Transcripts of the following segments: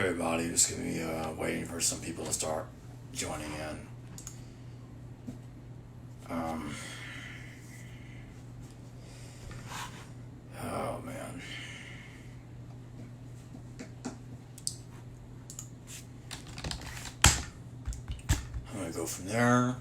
everybody. Just gonna be waiting for some people to start joining in. Oh man. I'm gonna go from there.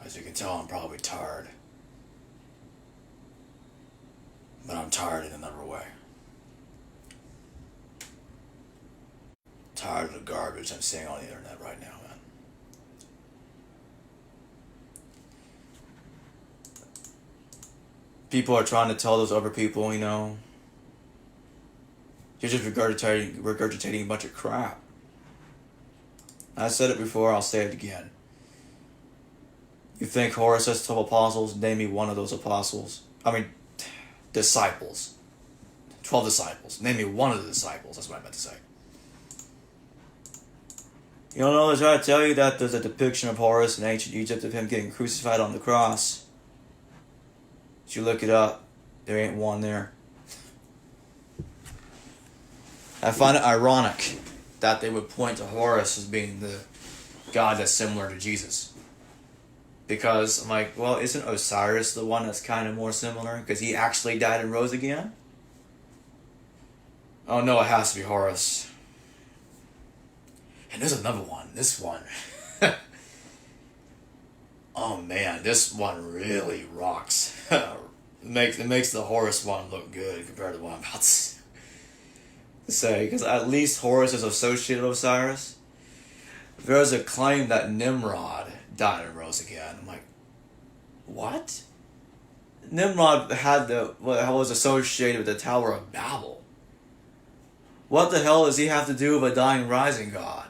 As you can tell, I'm probably tired. But I'm tired in another way. Tired of the garbage I'm seeing on the internet right now, man. People are trying to tell those other people, you're just regurgitating a bunch of crap. I said it before, I'll say it again. You think Horace has 12 apostles? Name me one of those apostles. Disciples. 12 disciples. Name me one of the disciples. That's what I meant to say. You don't know, they're trying to tell you that there's a depiction of Horus in ancient Egypt of him getting crucified on the cross. If you look it up, there ain't one there. I find it ironic that they would point to Horus as being the god that's similar to Jesus. Because I'm like, well, isn't Osiris the one that's kind of more similar? Because he actually died and rose again? Oh no, it has to be Horus. And there's another one. This one. Oh man, this one really rocks. It makes the Horus one look good compared to what I'm about to say. Because at least Horus is associated with Osiris. There's a claim that Nimrod died and rose again. I'm like, what? Nimrod was associated with the Tower of Babel. What the hell does he have to do with a dying rising god?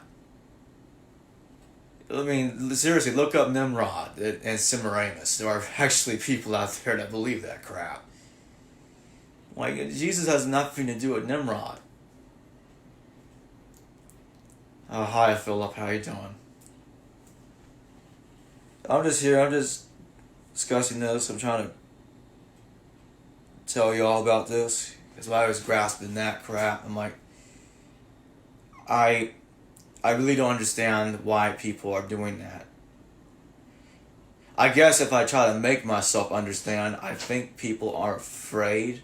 Seriously, look up Nimrod and Semiramis. There are actually people out there that believe that crap. Like, Jesus has nothing to do with Nimrod. Hi, Philip. How you doing? I'm just here. I'm just discussing this. I'm trying to tell you all about this. Because I was grasping that crap. I'm like, I really don't understand why people are doing that. I guess if I try to make myself understand, I think people are afraid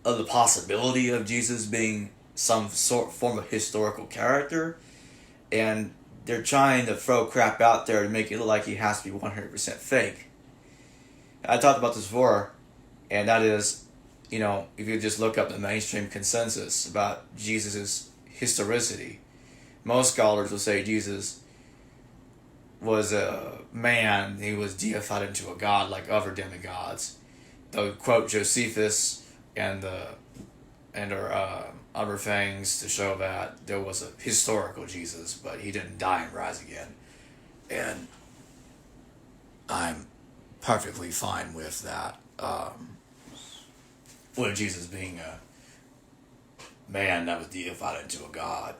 of the possibility of Jesus being some form of historical character, and they're trying to throw crap out there to make it look like he has to be 100% fake. I talked about this before, and that is, if you just look up the mainstream consensus about Jesus' historicity, most scholars will say Jesus was a man, he was deified into a god like other demigods. They'll quote Josephus and other things to show that there was a historical Jesus, but he didn't die and rise again. And I'm perfectly fine with that. With Jesus being a man that was deified into a god.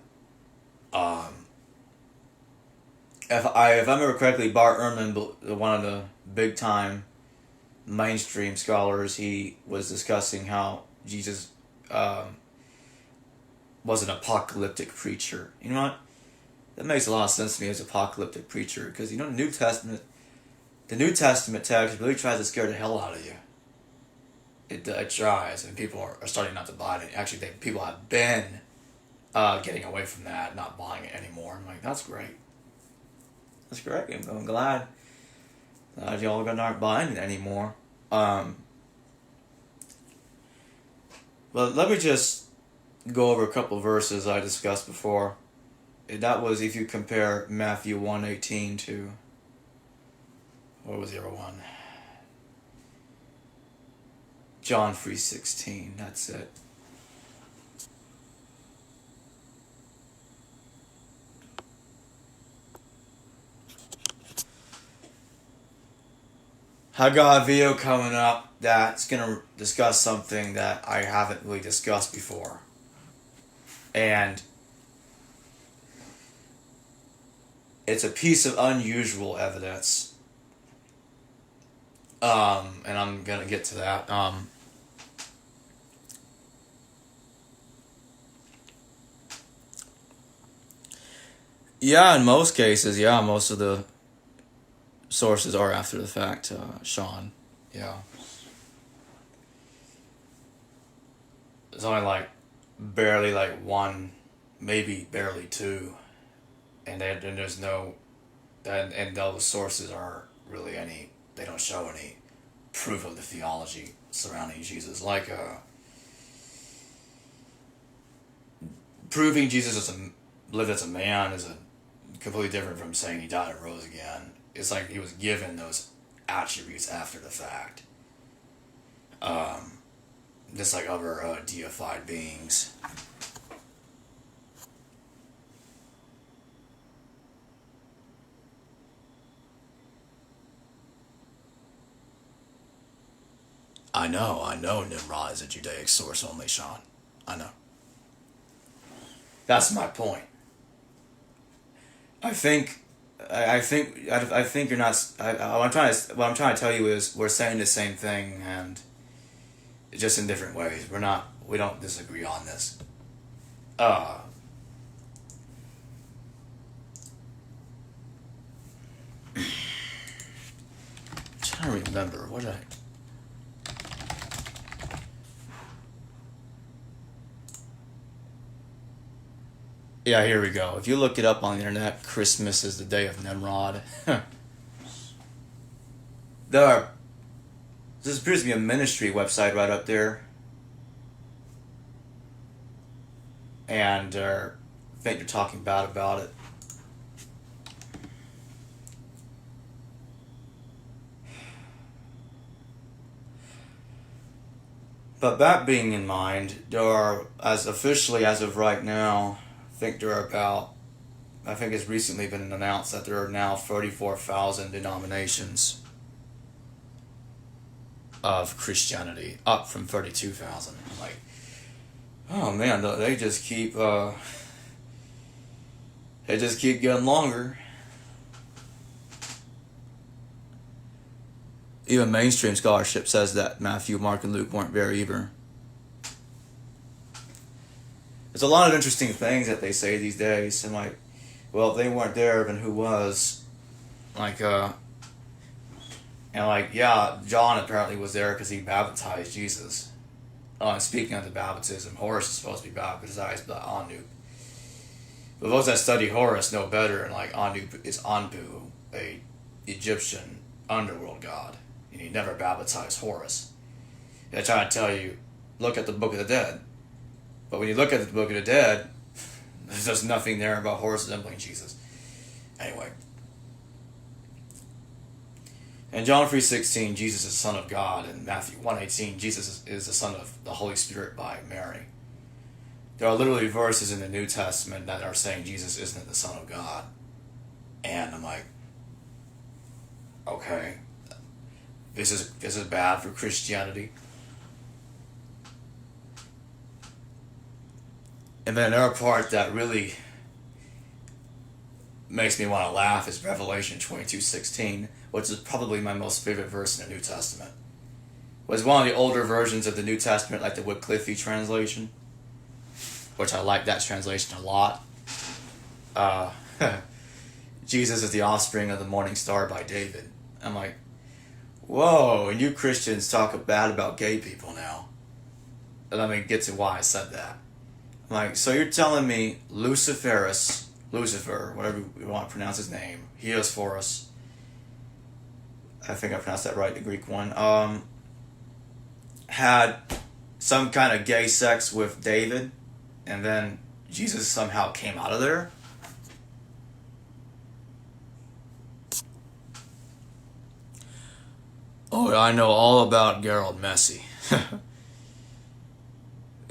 If I remember correctly, Bart Ehrman, one of the big time mainstream scholars, he was discussing how Jesus was an apocalyptic preacher. You know what? That makes a lot of sense to me as an apocalyptic preacher, because the New Testament text really tries to scare the hell out of you. It tries, and people are starting not to buy it. Actually, people have been getting away from that, not buying it anymore. I'm like, that's great. That's great. I'm glad y'all aren't buying it anymore. But let me just go over a couple of verses I discussed before. That was if you compare Matthew 1:18 to, what was the other one? John 3:16. That's it. I got a video coming up that's going to discuss something that I haven't really discussed before. And it's a piece of unusual evidence. And I'm going to get to that. Yeah, in most cases, most of the sources are after the fact, Sean. Yeah. There's only barely one, maybe barely two. And there's no, and those sources aren't really they don't show any proof of the theology surrounding Jesus. Proving Jesus lived as a man is completely different from saying he died and rose again. It's like he was given those attributes after the fact. Just like other deified beings. I know Nimrod is a Judaic source only, Sean. I know. That's my point. I think you're not. What I'm trying to tell you is we're saying the same thing, and just in different ways. We don't disagree on this. I'm trying to remember what I. Yeah, here we go. If you look it up on the internet, Christmas is the day of Nimrod. This appears to be a ministry website right up there. And I think they're talking bad about it. But that being in mind, there are, as of right now, I think it's recently been announced that there are now 34,000 denominations of Christianity, up from 32,000. I'm like, oh man, they just keep getting longer. Even mainstream scholarship says that Matthew, Mark, and Luke weren't there either. There's a lot of interesting things that they say these days, and well, if they weren't there, then who was? John apparently was there because he baptized Jesus. And speaking of the baptism, Horus is supposed to be baptized by Anu. But those that study Horus know better, and Anu is Anpu, a Egyptian underworld god, and he never baptized Horus. They're trying to tell you, look at the Book of the Dead. But when you look at the Book of the Dead, there's just nothing there about Horus resembling Jesus. Anyway. In John 3:16, Jesus is the Son of God. In Matthew 1:18, Jesus is the Son of the Holy Spirit by Mary. There are literally verses in the New Testament that are saying Jesus isn't the Son of God. And I'm like, okay, this is bad for Christianity. And then another part that really makes me want to laugh is Revelation 22:16, which is probably my most favorite verse in the New Testament. It was one of the older versions of the New Testament, like the Wycliffe translation, which I like that translation a lot. Jesus is the offspring of the morning star by David. I'm like, whoa, and you Christians talk bad about gay people now. And let me get to why I said that. So you're telling me Lucifer, whatever you want to pronounce his name, Heosphorus, I think I pronounced that right, the Greek one, had some kind of gay sex with David, and then Jesus somehow came out of there? Oh, I know all about Gerald Messi.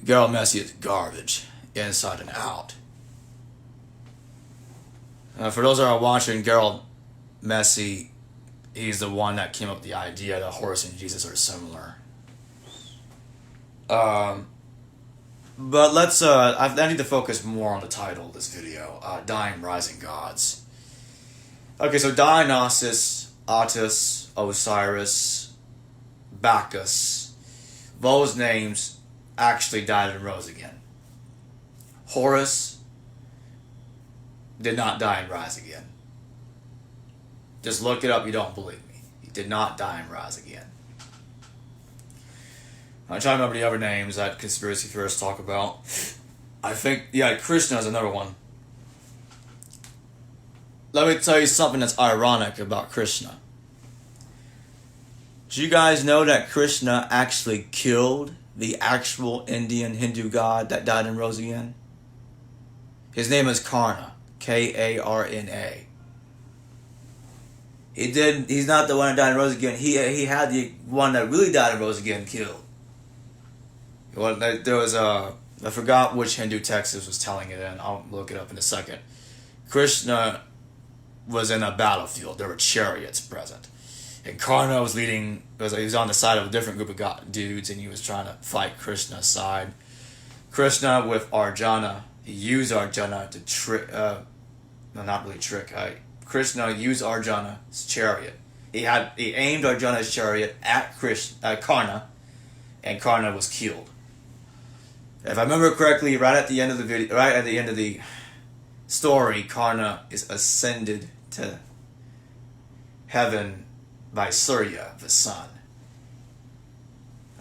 Gerald Messi is garbage, inside and out. For those that are watching, Gerald Messi He's the one that came up with the idea that Horus and Jesus are similar. Um, but let's. I need to focus more on the title of this video: Dying Rising Gods. Okay, so Dionysus, Attis, Osiris, Bacchus, those names actually died and rose again. Horus did not die and rise again. Just look it up, you don't believe me. He did not die and rise again. I'm trying to remember the other names that conspiracy theorists talk about. I think, yeah, Krishna is another one. Let me tell you something that's ironic about Krishna. Do you guys know that Krishna actually killed the actual Indian Hindu god that died and rose again? His name is Karna. Karna. He's not the one that died and rose again. He had the one that really died and rose again killed. Well, there was I forgot which Hindu text this was telling it in. I'll look it up in a second. Krishna was in a battlefield. There were chariots present. And Karna was leading, he was on the side of a different group of dudes, and he was trying to fight Krishna's side. Krishna with Arjuna, he used Arjuna to trick, no, not really trick. Krishna used Arjuna's chariot. He aimed Arjuna's chariot at Karna, and Karna was killed. If I remember correctly, right at the end of the video, right at the end of the story, Karna is ascended to heaven by Surya, the sun.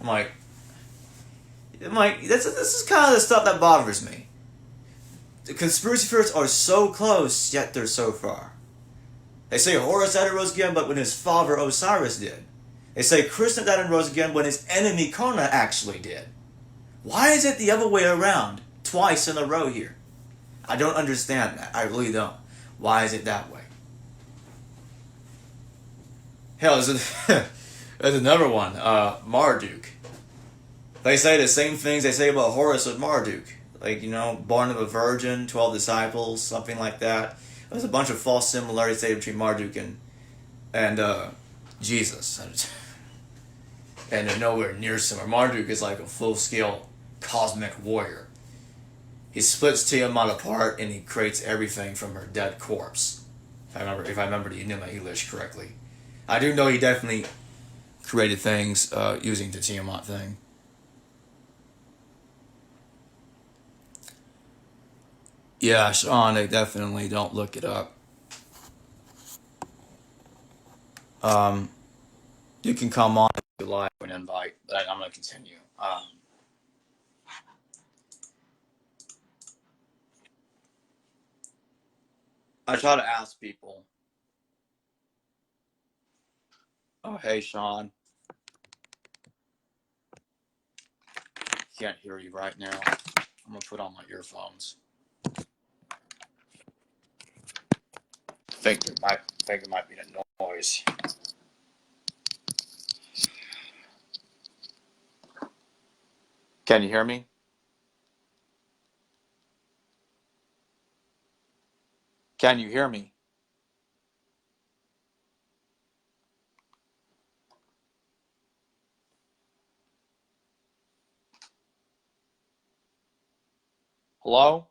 I'm like, this is kind of the stuff that bothers me. The conspiracy theorists are so close, yet they're so far. They say Horus died and rose again, but when his father Osiris did. They say Krishna died and rose again when his enemy Karna actually did. Why is it the other way around twice in a row here? I don't understand that. I really don't. Why is it that way? Hell, there's another one, Marduk. They say the same things they say about Horus with Marduk. Like, born of a virgin, 12 disciples, something like that. There's a bunch of false similarities between Marduk and Jesus. And they're nowhere near similar. Marduk is like a full-scale cosmic warrior. He splits Tiamat apart and he creates everything from her dead corpse. If I remember the Enigma English correctly. I do know he definitely created things using the Tiamat thing. Yeah, Sean, they definitely don't look it up. You can come on if you like an invite, but I'm going to continue. I try to ask people. Oh, hey, Sean. Can't hear you right now. I'm going to put on my earphones. I think it might be the noise. Can you hear me? Can you hear me? Hello?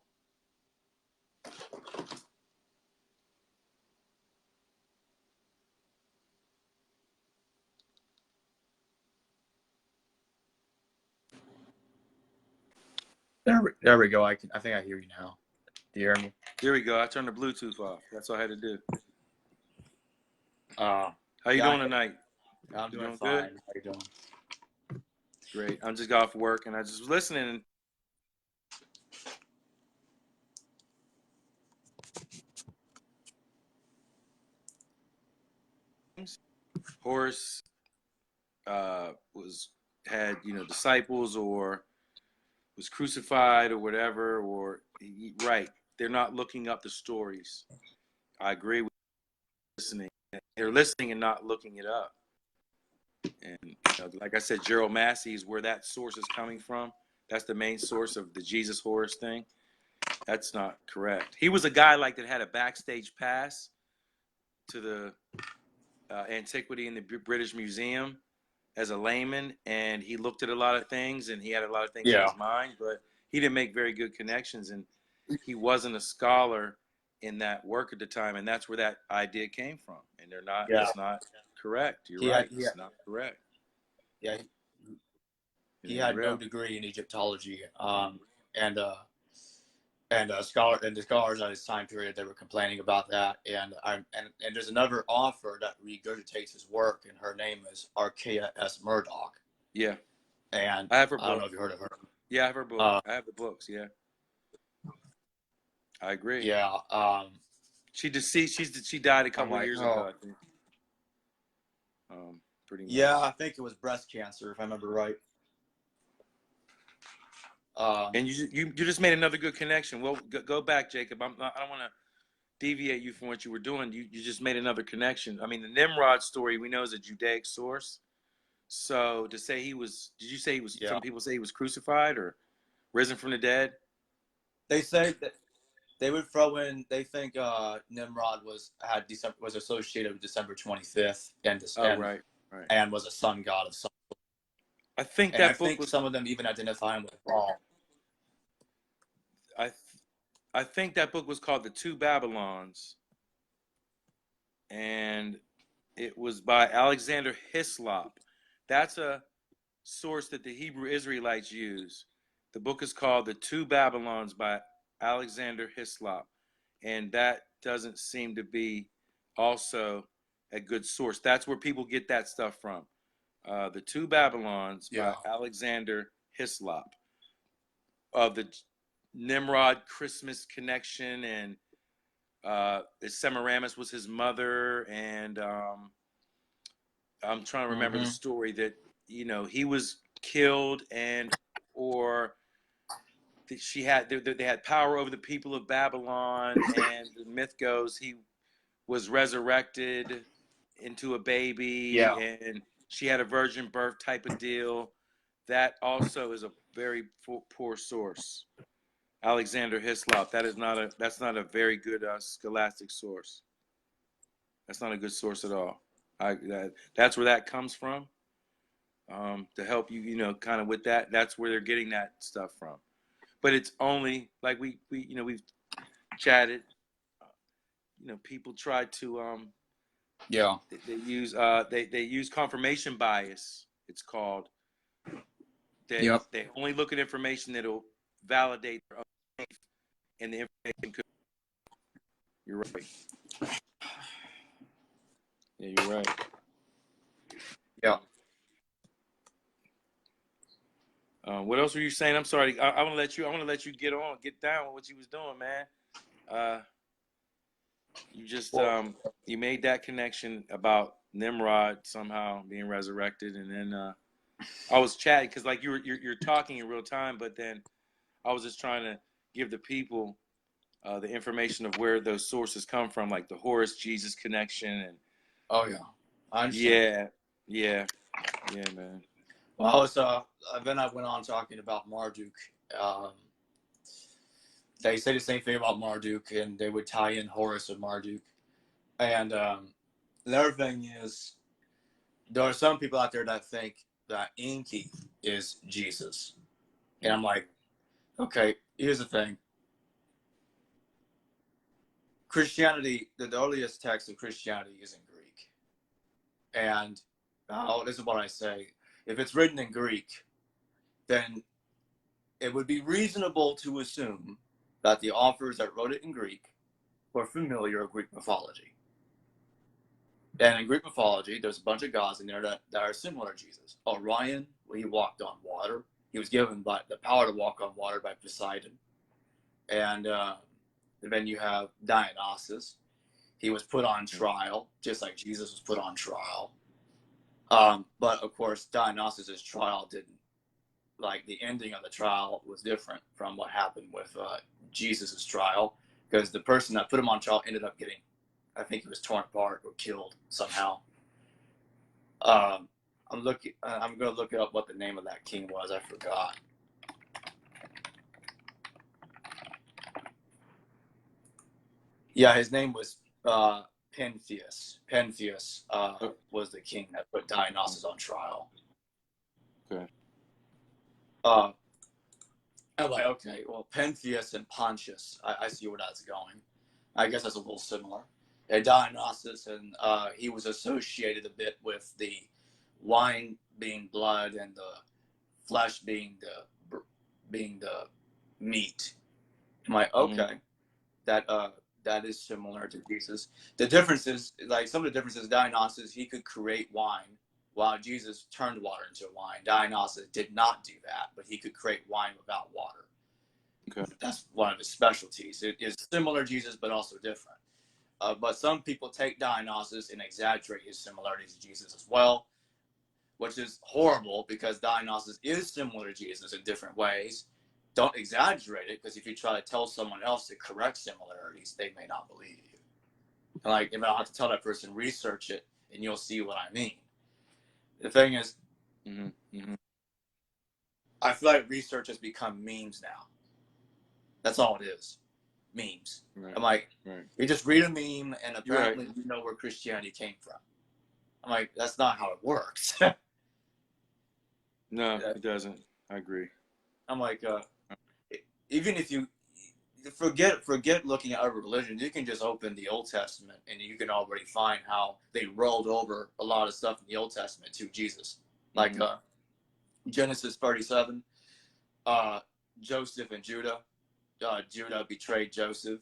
There we go. I think I hear you now. Do you hear me? Here we go. I turned the Bluetooth off. That's all I had to do. How you doing tonight? I'm doing fine. Good? How you doing? Great. I just got off work and I just was listening. Horus had disciples or was crucified or whatever, or right. They're not looking up the stories. I agree with listening. They're listening and not looking it up. And like I said, Gerald Massey is where that source is coming from. That's the main source of the Jesus Horus thing. That's not correct. He was a guy like that had a backstage pass to the antiquity in the British Museum as a layman, and he looked at a lot of things, and he had a lot of things in Yeah. his mind, but he didn't make very good connections, and he wasn't a scholar in that work at the time, and that's where that idea came from. And they're not. Yeah. It's not correct. You're He right. had, he It's had, not correct. yeah, It he ain't had no real. degree in Egyptology. And scholar and the scholars at his time period, they were complaining about that. And there's another author that regurgitates his work, and her name is Arkea S. Murdoch. Yeah, And I have her I don't book. know if you heard of her. Yeah, I have her book. I have the books. Yeah, I agree. Yeah. She deceased. She died a I'm couple of like, years oh, ago, I think. Pretty yeah, much. I think it was breast cancer, if I remember right. And you just made another good connection. Well, go back, Jacob. I don't want to deviate you from what you were doing. You just made another connection. I mean, the Nimrod story we know is a Judaic source. So to say he was, did you say he was? Yeah. Some people say he was crucified or risen from the dead. They say that they would throw in. They think Nimrod was associated with December 25th, Oh, right, right. and was a sun god of sun. I think And I that book think was. some of them even identify him with Paul. I I think that book was called The Two Babylons, and it was by Alexander Hislop. That's a source that the Hebrew Israelites use. The book is called The Two Babylons by Alexander Hislop, and that doesn't seem to be also a good source. That's where people get that stuff from. The Two Babylons Yeah. by Alexander Hislop, of the Nimrod Christmas connection, and Semiramis was his mother, and I'm trying to remember the story that he was killed, and or she had they had power over the people of Babylon, and the myth goes he was resurrected into a baby, Yeah. and she had a virgin birth type of deal. That also is a very poor source. Alexander Hislop. That's not a very good scholastic source. That's not a good source at all. That's where that comes from. To help you, kind of with that. That's where they're getting that stuff from. But it's only like we've chatted. People try to Yeah. they use confirmation bias. It's called. Yep. They only look at information that'll validate their own belief, and the information could. You're right. Yeah, you're right. Yeah. What else were you saying? I'm sorry. I want to let you. I want to let you get down with what you was doing, man. You just you made that connection about Nimrod somehow being resurrected, and then I was chatting because like you're talking in real time, but then I was just trying to give the people the information of where those sources come from, like the Horus Jesus connection, and Oh yeah. I understand. yeah, man. Well, then I went on talking about Marduk. They say the same thing about Marduk, and they would tie in Horus and Marduk. And the other thing is, there are some people out there that think that Enki is Jesus. And I'm like, okay, here's the thing. Christianity, the earliest text of Christianity is in Greek. And this is what I say. If it's written in Greek, then it would be reasonable to assume that the authors that wrote it in Greek were familiar with Greek mythology. And in Greek mythology, there's a bunch of gods in there that are similar to Jesus. Orion, he walked on water. He was given the power to walk on water by Poseidon. And then you have Dionysus. He was put on trial, just like Jesus was put on trial. But of course, Dionysus' trial didn't, like the ending of the trial was different from what happened with Jesus' trial, because the person that put him on trial ended up getting, I think he was torn apart or killed somehow. I'm gonna look up what the name of that king was. I forgot. Yeah, his name was Pentheus. Pentheus was the king that put Dionysus on trial. Okay. I'm like, okay, well, Pentheus and Pontius, I see where that's going. I guess that's a little similar. And Dionysus, and he was associated a bit with the wine being blood and the flesh being the meat. I'm like, okay, that is similar to Jesus. The difference is, like, some of the differences, Dionysus, he could create wine, while Jesus turned water into wine. Dionysus did not do that, but he could create wine without water. Okay. That's one of his specialties. It is similar to Jesus, but also different. But some people take Dionysus and exaggerate his similarities to Jesus as well, which is horrible because Dionysus is similar to Jesus in different ways. Don't exaggerate it, because if you try to tell someone else the correct similarities, they may not believe you. And like, if I have to tell that person, research it, and you'll see what I mean. The thing is, I feel like research has become memes now. That's all it is. Memes. Right. I'm like, you just read a meme and apparently you know where Christianity came from. I'm like, that's not how it works. No, it doesn't. I agree. I'm like, even if you forget looking at other religions, you can just open the Old Testament and you can already find how they rolled over a lot of stuff in the Old Testament to Jesus. Like Genesis 37, Joseph and Judah. Judah betrayed Joseph,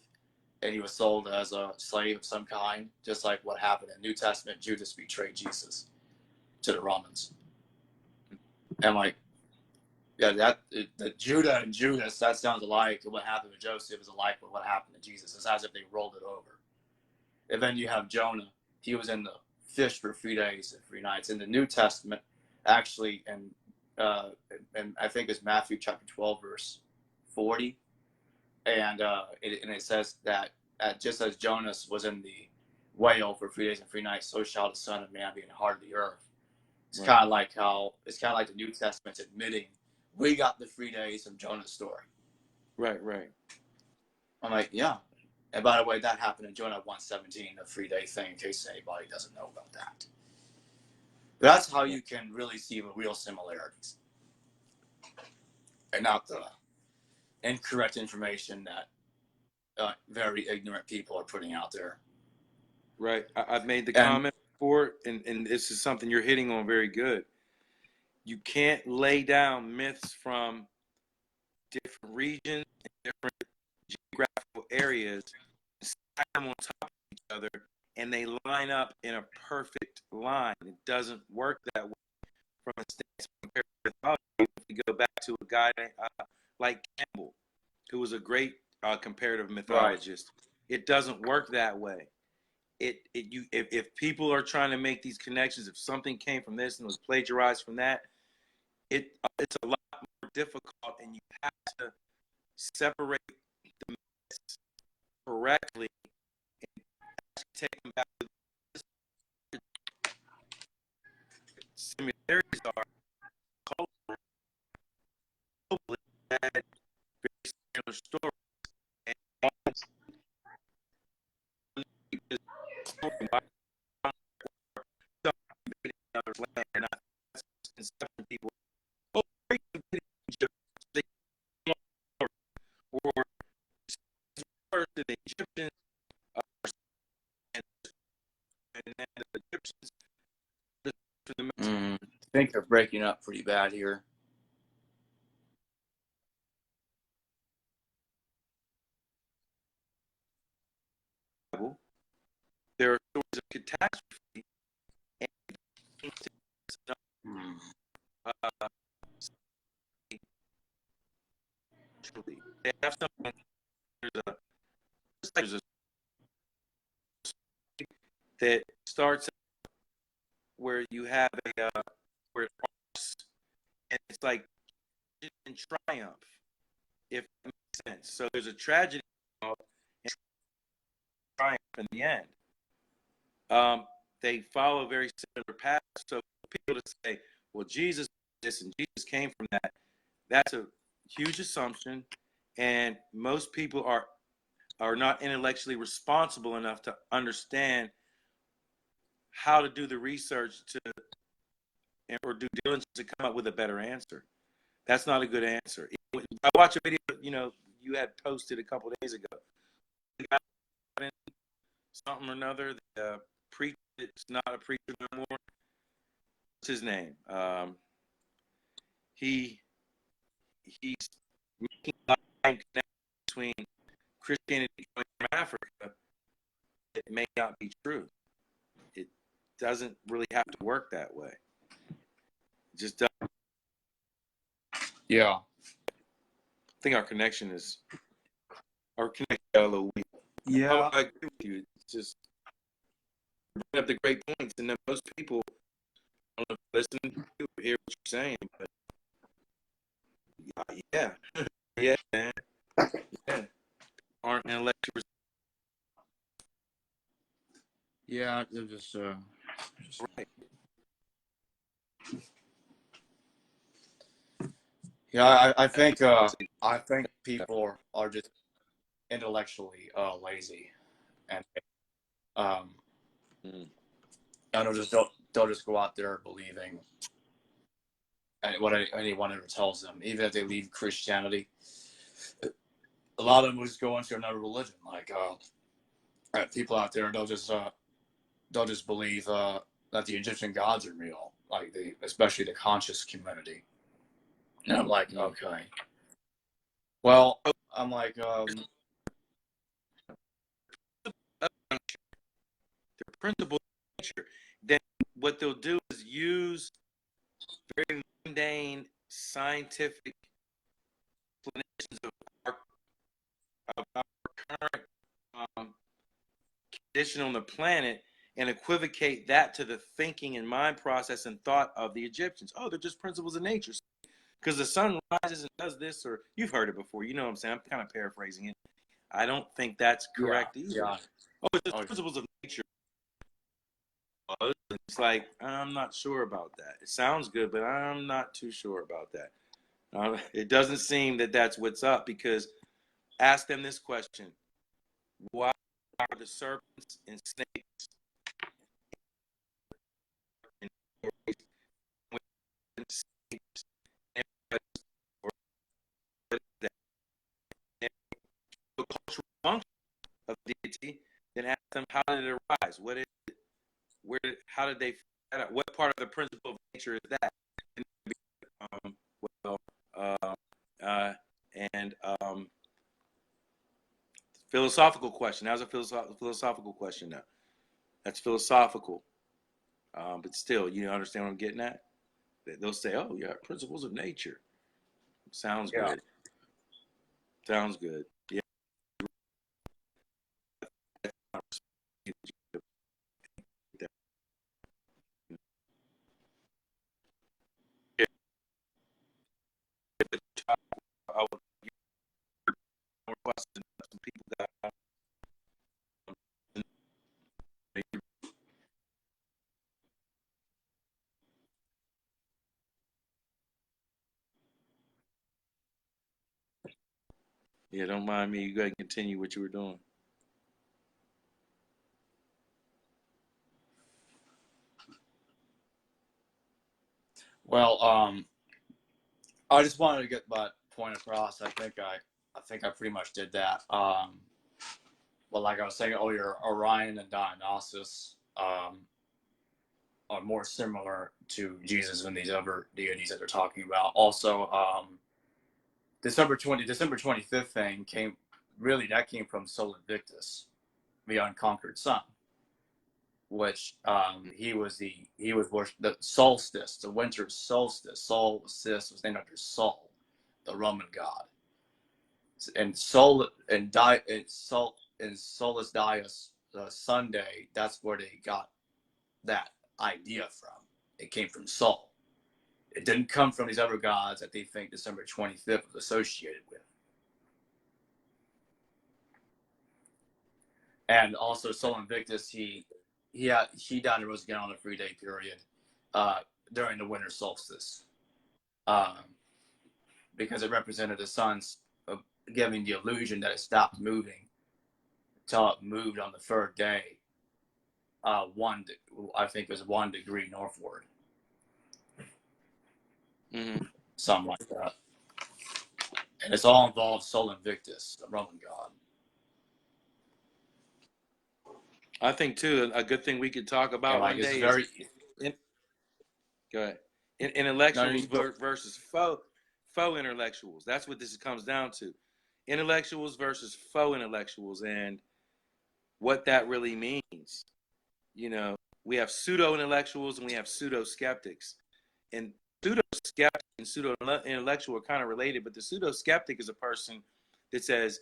and he was sold as a slave of some kind, just like what happened in New Testament. Judas betrayed Jesus to the Romans. And like, yeah, the Judah and Judas, that sounds alike. What happened to Joseph is alike with what happened to Jesus. It's as if they rolled it over. And then you have Jonah. He was in the fish for 3 days and 3 nights. In the New Testament, actually, and I think it's Matthew chapter 12, verse 40. And it says that just as Jonas was in the whale for 3 days and 3 nights, so shall the Son of Man be in the heart of the earth. It's kind of like the New Testament's admitting we got the 3 days of Jonah's story. Right. I'm like, yeah. And by the way, that happened in Jonah 1:17, the 3-day thing, in case anybody doesn't know about that. But that's how you can really see the real similarities, and not the incorrect information that very ignorant people are putting out there. Right. I've made the comment before, and this is something you're hitting on very good. You can't lay down myths from different regions and different geographical areas, stack them on top of each other, and they line up in a perfect line. It doesn't work that way from a stance of comparative mythology. If we go back to a guy like Campbell, who was a great comparative mythologist, it doesn't work that way. If people are trying to make these connections, if something came from this and was plagiarized from that, it's a lot more difficult, and you have to separate the myths correctly and take them back to the similarities are cultural, globally, had very similar stories. People, or the Egyptians, and the Egyptians. I think they're breaking up pretty bad here. There are stories of catastrophe, and they have something. There's a that starts where you have where it arcs, and it's like in triumph, if that makes sense. So there's a tragedy and triumph in the end. They follow a very similar path. So people to say, well, Jesus this and Jesus came from that, that's a huge assumption, and most people are not intellectually responsible enough to understand how to do the research to or due diligence to come up with a better answer. That's not a good answer. I watched a video, you had posted a couple of days ago. Something or another. The preacher, it's not a preacher no more. What's his name? He's making a connection between Christianity and Africa. It may not be true. It doesn't really have to work that way. It just doesn't. Yeah. I think our connection got a little weak. Yeah. I agree with you. It's just bring up the great points, and then most people don't know if they listen to hear what you're saying. But yeah, yeah, man, yeah, aren't intellectual. Yeah, they're just Right. Yeah, I think people are just intellectually lazy, and um, Mm. and they'll just go out there believing what anyone ever tells them, even if they leave Christianity. A lot of them will just go into another religion. Like people out there, they'll just believe that the Egyptian gods are real, like especially the conscious community. And I'm like, okay. Well, I'm like, The principle of nature. Then what they'll do is use very mundane scientific explanations of our current condition on the planet and equivocate that to the thinking and mind process and thought of the Egyptians. Oh, they're just principles of nature. Because the sun rises and does this, or you've heard it before. You know what I'm saying? I'm kind of paraphrasing it. I don't think that's correct either. Yeah. Oh, it's just principles of nature. It's like, I'm not sure about that. It sounds good, but I'm not too sure about that. It doesn't seem that that's what's up, because ask them this question. Why are the serpents and snakes and cultural function of deity? Then ask them, how did it arise? What is it? How did they? What part of the principle of nature is that? Well, and philosophical question. That was a philosophical question. Now, that's philosophical, but still, you understand what I'm getting at? They'll say, "Oh, yeah, principles of nature." Sounds good. Sounds good. Yeah. Some people that yeah, don't mind me. You got to continue what you were doing. Well, I just wanted to get my point across. I think I pretty much did that. But like I was saying earlier, Orion and Dionysus are more similar to Jesus than these other deities that they're talking about. Also, December 25th thing came from Sol Invictus, the unconquered sun, which he was the solstice, the winter solstice. Solstice was named after Sol, the Roman god, and Solus Dias, Sunday. That's where they got that idea from. It came from Sol. It didn't come from these other gods that they think December 25th was associated with. And also Sol Invictus, he died and rose again on a 3-day period during the winter solstice, because it represented the sun's giving the illusion that it stopped moving until it moved on the third day I think it was 1 degree northward. Mm-hmm. Something like that. And it's all involved Sol Invictus, the Roman god. I think too, a good thing we could talk about one day is go ahead. Intellectuals versus faux intellectuals. That's what this comes down to. Intellectuals versus faux intellectuals, and what that really means. You know, we have pseudo intellectuals and we have pseudo skeptics, and pseudo skeptic and pseudo intellectual are kind of related. But the pseudo skeptic is a person that says,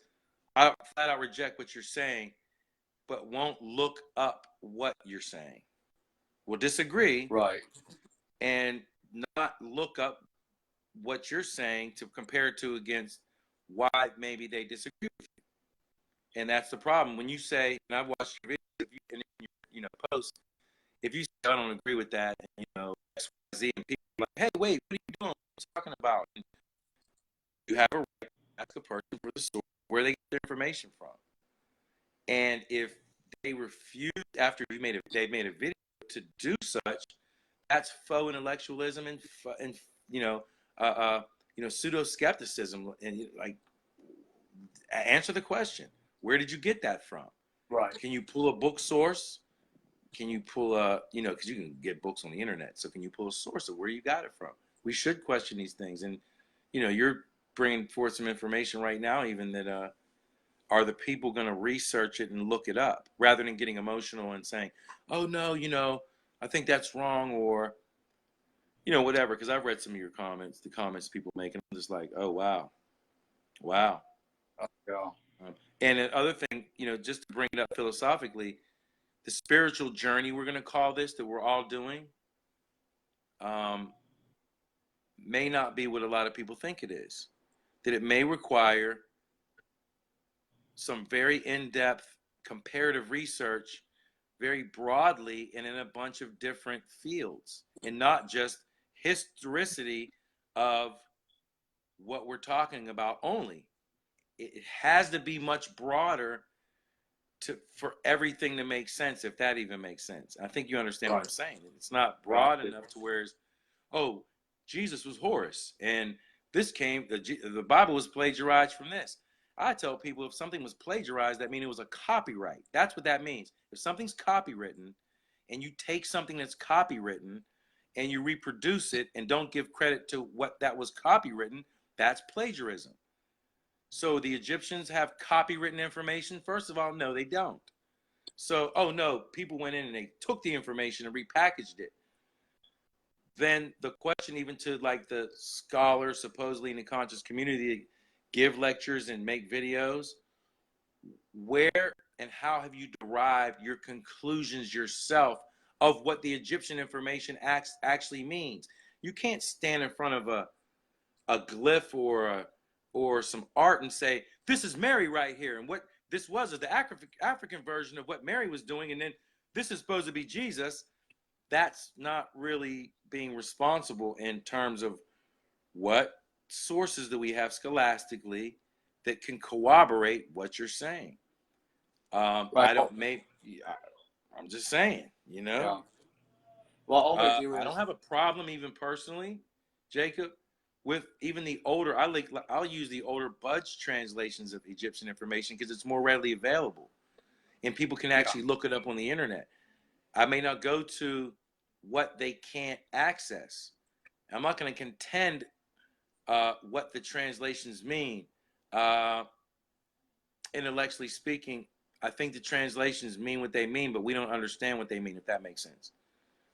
"I flat out reject what you're saying," but won't look up what you're saying. Will disagree, right, and not look up what you're saying to compare it to against why maybe they disagree with you. And that's the problem. When you say, and I've watched your videos, and your post, if you say I don't agree with that, and, X, Y, Z, and people are like, hey, wait, what are you doing? What are you talking about? And you have a right to ask a person for the source where they get their information from. And if they refuse after they made a video to do such, that's faux intellectualism and pseudo skepticism. And like, answer the question: where did you get that from? right. Can you pull a book source? Can you pull because you can get books on the internet. So can you pull a source of where you got it from? We should question these things. And you're bringing forth some information right now, even that are the people going to research it and look it up rather than getting emotional and saying, oh no, I think that's wrong, or whatever. Because I've read some of your comments, the comments people make, and I'm just like, oh wow. Yeah. And the other thing, just to bring it up philosophically, the spiritual journey, we're going to call this, that we're all doing, may not be what a lot of people think it is. That it may require some very in-depth comparative research, very broadly and in a bunch of different fields, and not just historicity of what we're talking about only. It has to be much broader for everything to make sense, if that even makes sense. I think you understand what I'm saying. It's not broad enough to where Jesus was Horus, and the Bible was plagiarized from this. I tell people, if something was plagiarized, that means it was a copyright. That's what that means. If something's copywritten, and you take something that's copywritten and you reproduce it and don't give credit to what that was copywritten, that's plagiarism. So the Egyptians have copywritten information? First of all, no, they don't. So, oh no, people went in and they took the information and repackaged it. Then the question, even to like the scholars supposedly in the conscious community, give lectures and make videos, where and how have you derived your conclusions yourself of what the Egyptian information actually means? You can't stand in front of a glyph or some art and say, this is Mary right here, and what this was is the African version of what Mary was doing, and then this is supposed to be Jesus. That's not really being responsible in terms of what sources do we have scholastically that can corroborate what you're saying. I'm just saying, Yeah. Well, I don't have a problem even personally, Jacob, with even the older. I'll use the older Budge translations of Egyptian information because it's more readily available, and people can actually look it up on the internet. I may not go to what they can't access. I'm not going to contend what the translations mean. Intellectually speaking, I think the translations mean what they mean, but we don't understand what they mean, if that makes sense.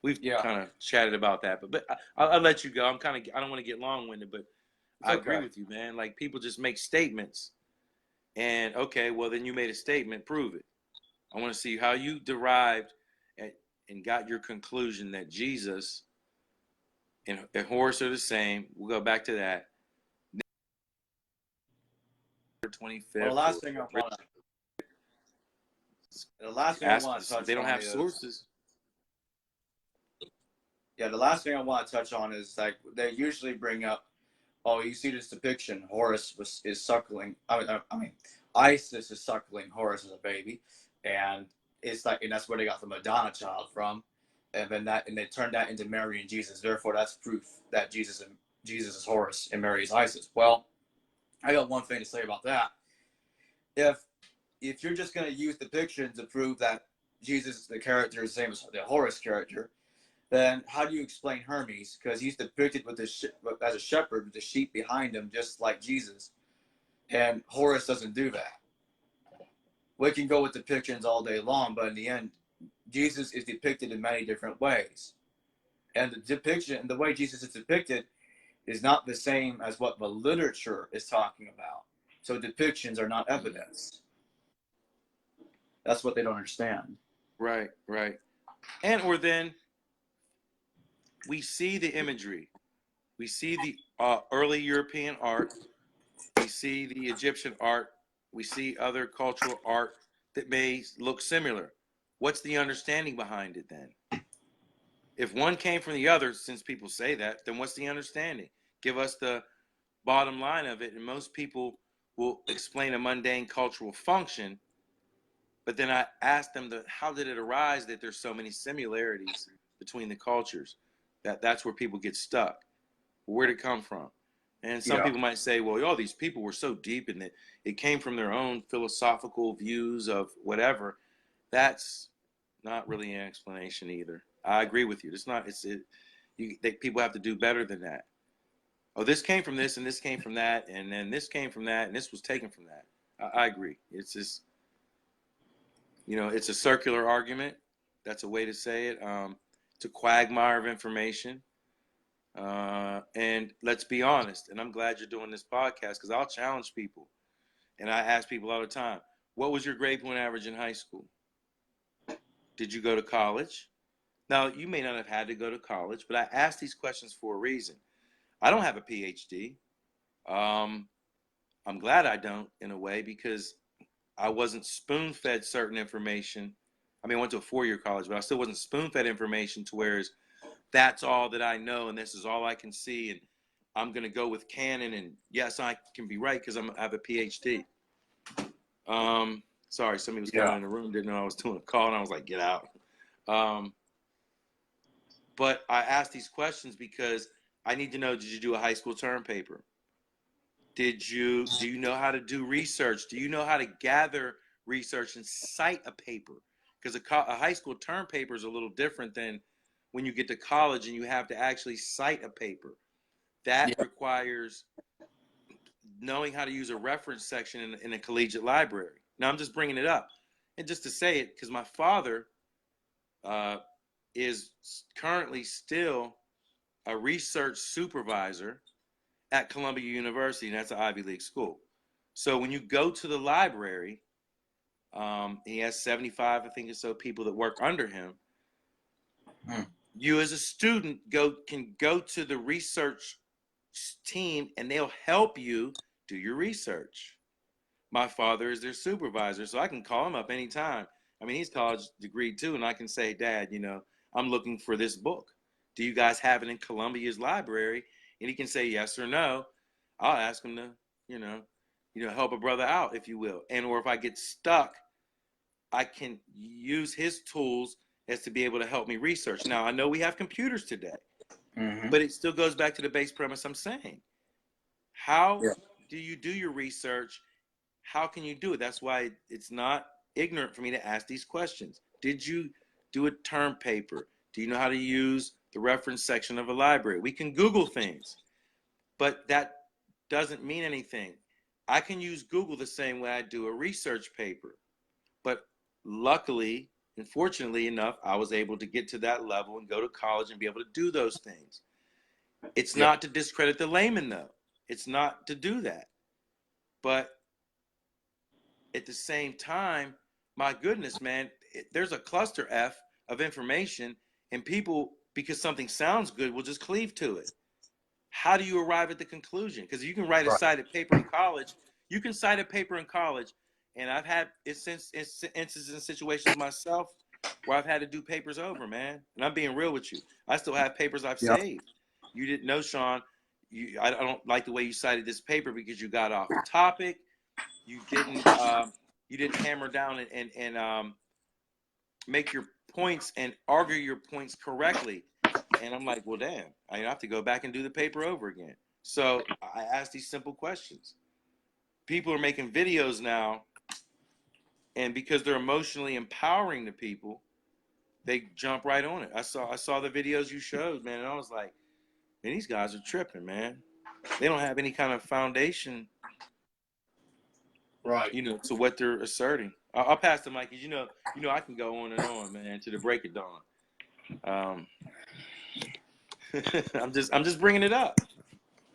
We've kind of chatted about that, but I'll let you go. I don't want to get long-winded, but I agree with you, man. Like, people just make statements, and okay, well, then you made a statement, prove it. I want to see how you derived and got your conclusion that Jesus and Horus are the same. We'll go back to that. 25th. Well, the last thing I want to touch on, they don't have sources. Yeah, the last thing I want to touch on is, like, they usually bring up, oh, you see this depiction, Horus is suckling. I mean, Isis is suckling Horus as a baby, and it's like, and that's where they got the Madonna child from, and then they turned that into Mary and Jesus. Therefore, that's proof that Jesus is Horus and Mary is Isis. Well, I got one thing to say about that. If you're just going to use depictions to prove that Jesus, the character, is the same as the Horus character, then how do you explain Hermes? Because he's depicted with as a shepherd with the sheep behind him, just like Jesus, and Horus doesn't do that. We can go with depictions all day long, but in the end, Jesus is depicted in many different ways. And the depiction, the way Jesus is depicted, is not the same as what the literature is talking about. So depictions are not evidence. That's what they don't understand. Right, right. And or then we see the imagery. We see the early European art. We see the Egyptian art. We see other cultural art that may look similar. What's the understanding behind it then? If one came from the other, since people say that, then what's the understanding? Give us the bottom line of it. And most people will explain a mundane cultural function. But then I asked them, how did it arise that there's so many similarities between the cultures? That's where people get stuck. Where'd it come from? And some people might say, well, all these people were so deep in it. It came from their own philosophical views of whatever. That's not really an explanation either. I agree with you. People have to do better than that. Oh, this came from this, and this came from that, and then this came from that, and this was taken from that. I agree. It's just, it's a circular argument. That's a way to say it. It's a quagmire of information. And let's be honest, and I'm glad you're doing this podcast because I'll challenge people. And I ask people all the time, what was your grade point average in high school? Did you go to college? Now, you may not have had to go to college, but I ask these questions for a reason. I don't have a PhD. I'm glad I don't, in a way, because I wasn't spoon-fed certain information. I mean, I went to a 4-year college, but I still wasn't spoon-fed information to where that's all that I know, and this is all I can see, and I'm going to go with canon, and yes, I can be right because I have a PhD. Sorry, somebody was coming in the room, didn't know I was doing a call, and I was like, get out. But I ask these questions because I need to know, did you do a high school term paper? Do you know how to do research? Do you know how to gather research and cite a paper? Because a high school term paper is a little different than when you get to college and you have to actually cite a paper. That requires knowing how to use a reference section in a collegiate library. Now, I'm just bringing it up. And just to say it, because my father is currently still a research supervisor at Columbia University, and that's an Ivy League school. So when you go to the library, he has 75, I think or so, people that work under him. You as a student can go to the research team and they'll help you do your research. My father is their supervisor, so I can call him up anytime. I mean, he's college degree too, and I can say, Dad, I'm looking for this book. Do you guys have it in Columbia's library? And he can say yes or no. I'll ask him to, help a brother out, if you will. Or if I get stuck, I can use his tools as to be able to help me research. Now, I know we have computers today, but it still goes back to the base premise I'm saying. How do you do your research? How can you do it? That's why it's not ignorant for me to ask these questions. Did you do a term paper? Do you know how to use the reference section of a library? We can Google things, but that doesn't mean anything. I can use Google the same way I do a research paper, but luckily and fortunately enough, I was able to get to that level and go to college and be able to do those things. It's not to discredit the layman, though. It's not to do that. But at the same time, my goodness, man, there's a cluster F of information, and people, because something sounds good, will just cleave to it. How do you arrive at the conclusion? Because you can write a cited paper in college. You can cite a paper in college, and I've had instances and situations myself where I've had to do papers over, man. And I'm being real with you. I still have papers I've saved. You didn't know, Sean. I don't like the way you cited this paper because you got off topic. You didn't hammer down and make your points and argue your points correctly. And I'm like, well, damn, I have to go back and do the paper over again. So I ask these simple questions. People are making videos now, and because they're emotionally empowering the people, they jump right on it. I saw the videos you showed, man, and I was like, man, these guys are tripping, man. They don't have any kind of foundation, right? To what they're asserting. I'll pass the mic, because I can go on and on, man, to the break of dawn. I'm just bringing it up,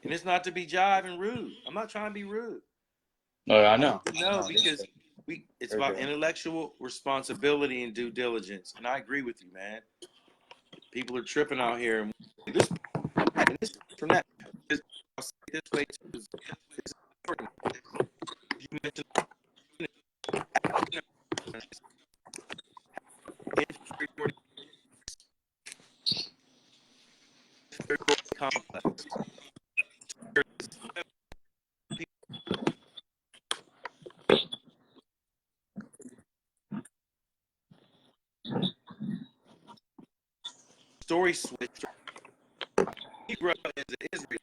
and it's not to be jive and rude. I'm not trying to be rude. No, I I know. need to know, because it's about intellectual responsibility and due diligence, and I agree with you, man. People are tripping out here, and this from that. I'll say it this way too. It's important. You mentioned inferiority complex. Story switch. Negro as an Israeli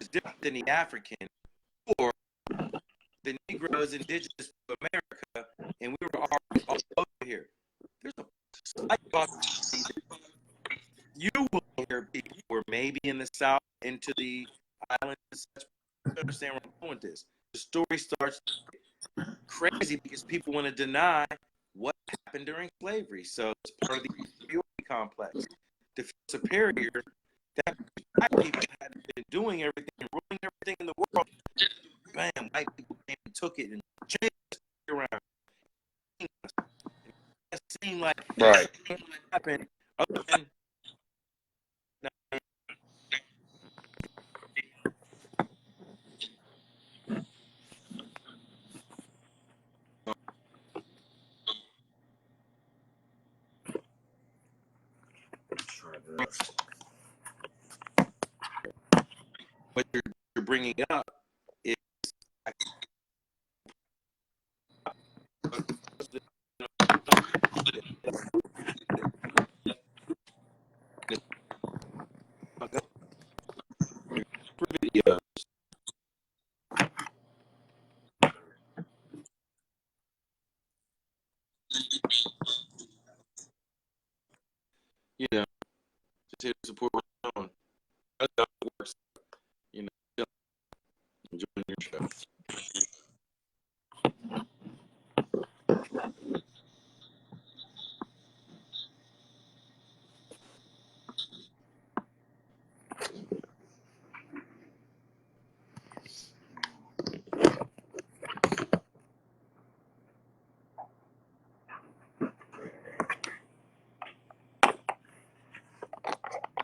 is different than the African, or the Negro is indigenous to America, and we were all over here. There's a slight possibility that you will hear people who are maybe in the South into the islands and such. You understand where I'm going with this? The story starts crazy because people want to deny what happened during slavery. So it's part of the inferiority complex. To feel superior, that black people had been doing everything, ruling everything in the world. Bam, white people came and took it and changed it around. It seemed like Right. happened other than what you're bringing up is videos. Just here to support what's going on. That's how it works. Enjoying your show.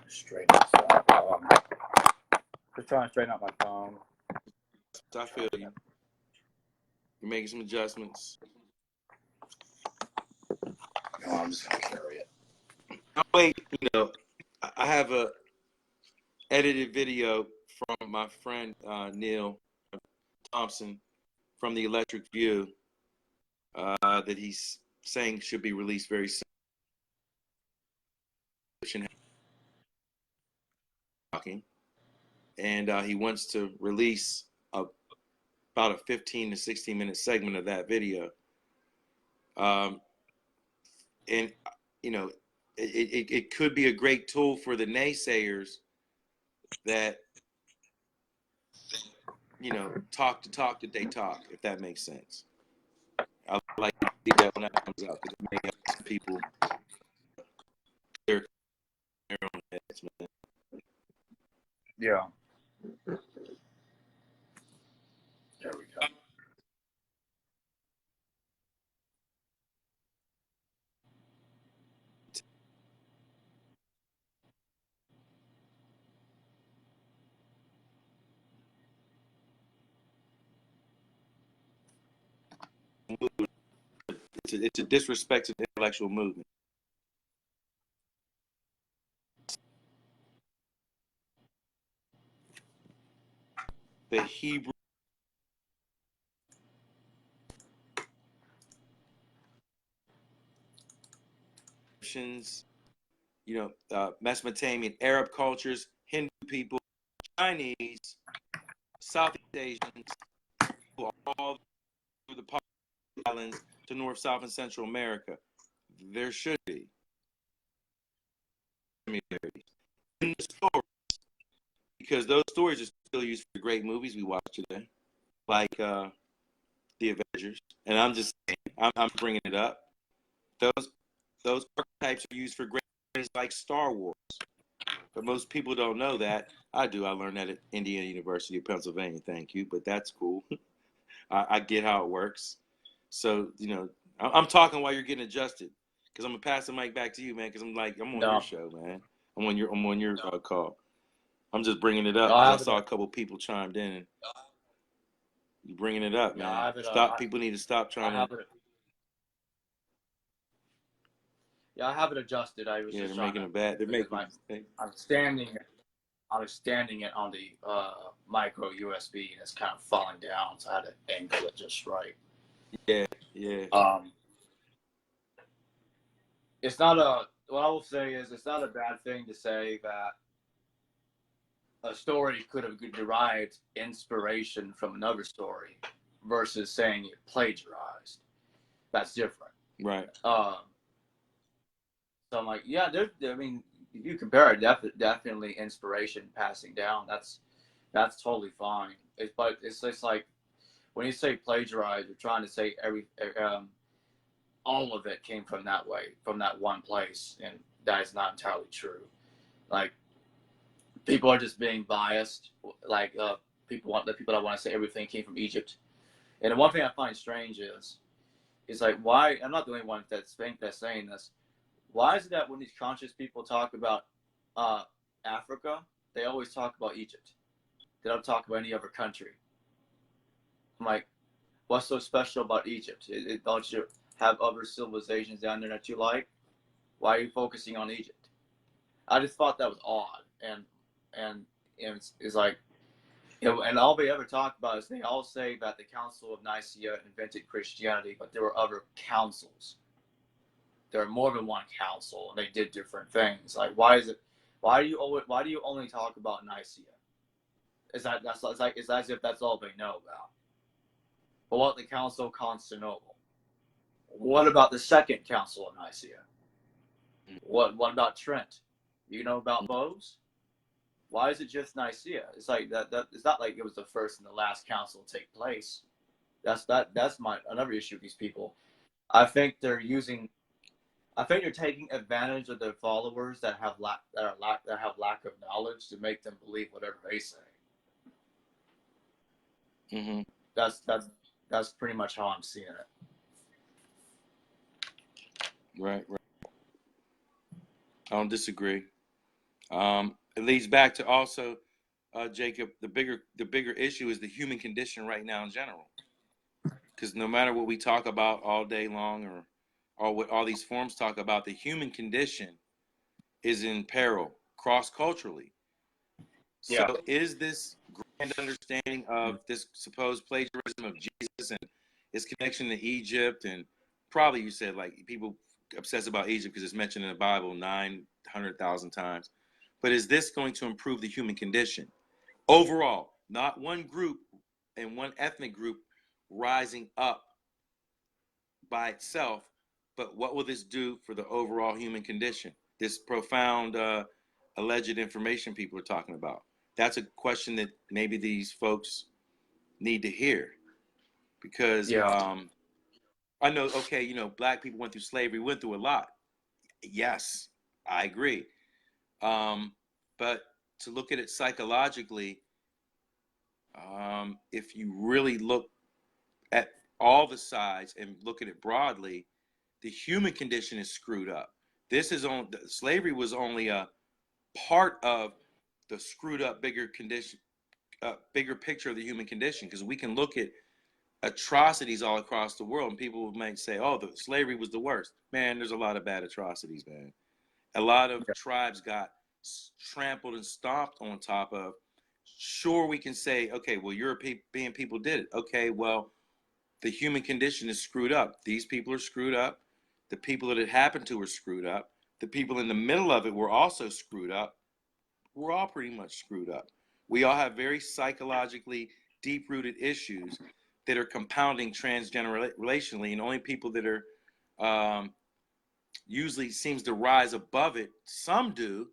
Straighten this out. Just trying to straighten out my phone. I feel you. You're making some adjustments. No, I'm just gonna carry it. Oh, wait, I have a edited video from my friend Neil Thompson from the Electric View that he's saying should be released very soon. And he wants to release about a 15 to 16 minute segment of that video. And it could be a great tool for the naysayers that talk that they talk, if that makes sense. I like to see that when that comes out, because it may help some people clear their own heads, man. Yeah. There we go. It's a disrespect to the intellectual movement. The Hebrew Egyptians, Mesopotamian, Arab cultures, Hindu people, Chinese, Southeast Asians, all through the islands to North, South, and Central America. There should be similarities in the stories, because those stories are still used for great movies we watch today, like The Avengers. And I'm just saying, I'm bringing it up. Those archetypes are used for great movies like Star Wars. But most people don't know that. I do. I learned that at Indiana University of Pennsylvania. Thank you. But that's cool. I get how it works. So, I'm talking while you're getting adjusted, because I'm going to pass the mic back to you, man, because I'm on your show, man. I'm on your call. I'm just bringing it up because I saw a couple people chimed in. And you bringing it up, man. People need to stop trying to. Yeah, I have it adjusted. I was they're just making it bad. They're making a mistake. I was standing it on the micro USB, and it's kind of falling down, so I had to angle it just right. Yeah. It's not what I will say is, it's not a bad thing to say that a story could have derived inspiration from another story versus saying it plagiarized. That's different. Right. So I'm like, yeah, if you compare it, definitely inspiration passing down. That's totally fine. But it's just like when you say plagiarize, you're trying to say all of it came from that one place, and that is not entirely true. Like, people are just being biased. Like, people that want to say everything came from Egypt. And the one thing I find strange is like, why? I'm not the only one that's saying this. Why is it that when these conscious people talk about Africa, they always talk about Egypt? They don't talk about any other country. I'm like, what's so special about Egypt? Don't you have other civilizations down there that you like? Why are you focusing on Egypt? I just thought that was odd. And it's like, and all they ever talk about is they all say that the Council of Nicaea invented Christianity, but there were other councils. There are more than one council, and they did different things. Like, why do you only talk about Nicaea? It's as if that's all they know about. But what the Council of Constantinople? What about the Second Council of Nicaea? What about Trent? You know about those? Why is it just Nicaea? It's like that. It's not like it was the first and the last council to take place. That's another issue with these people. I think they're taking advantage of their followers that have lack of knowledge to make them believe whatever they say. Mm-hmm. That's pretty much how I'm seeing it. Right. I don't disagree. It leads back to also, Jacob, the bigger issue is the human condition right now in general. Because no matter what we talk about all day long, or what all these forums talk about, the human condition is in peril cross-culturally. So is this grand understanding of this supposed plagiarism of Jesus and his connection to Egypt, and probably you said like people obsess about Egypt because it's mentioned in the Bible 900,000 times, but is this going to improve the human condition overall? Not one group and one ethnic group rising up by itself, but what will this do for the overall human condition? This profound alleged information people are talking about. That's a question that maybe these folks need to hear, because I know, okay, black people went through slavery, went through a lot. Yes, I agree. But to look at it psychologically, if you really look at all the sides and look at it broadly, the human condition is screwed up. Slavery was only a part of the screwed up bigger picture of the human condition, because we can look at atrocities all across the world and people might say, oh, the slavery was the worst. Man, there's a lot of bad atrocities, man. A lot of tribes got trampled and stomped on top of. Sure, we can say, okay, well, European people did it. Okay, well, the human condition is screwed up. These people are screwed up. The people that it happened to are screwed up. the people in the middle of it were also screwed up. We're all pretty much screwed up. We all have very psychologically deep-rooted issues that are compounding transgenerationally, and only people that are usually seems to rise above it. Some do,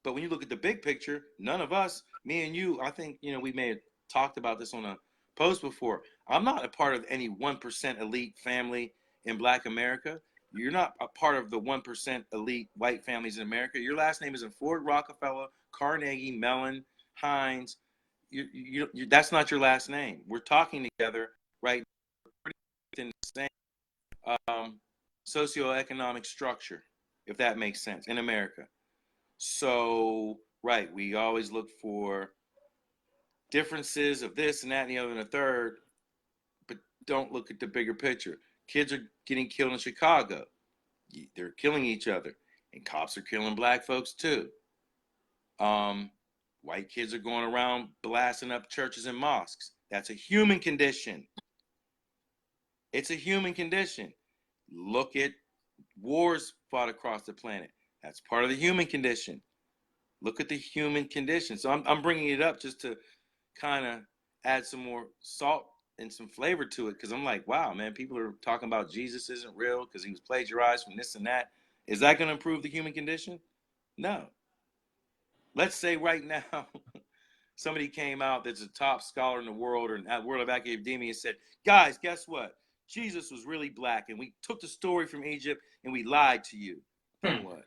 but when you look at the big picture, none of us, me and you, I think, we may have talked about this on a post before. I'm not a part of any 1% elite family in Black America. You're not a part of the 1% elite white families in America. Your last name isn't Ford, Rockefeller, Carnegie, Mellon, Hines. That's not your last name. We're talking together right in the same socioeconomic structure, if that makes sense, in America. So, right, we always look for differences of this and that and the other and the third, but don't look at the bigger picture. Kids are getting killed in Chicago. They're killing each other, and cops are killing Black folks too. White kids are going around blasting up churches and mosques. That's a human condition. It's a human condition. Look at wars fought across the planet. That's part of the human condition. Look at the human condition. So I'm bringing it up just to kind of add some more salt and some flavor to it, because I'm like, wow, man, people are talking about Jesus isn't real because he was plagiarized from this and that. Is that going to improve the human condition? No. Let's say right now somebody came out that's a top scholar in the world or in the world of academia and said, guys, guess what? Jesus was really Black, and we took the story from Egypt and we lied to you. Then what?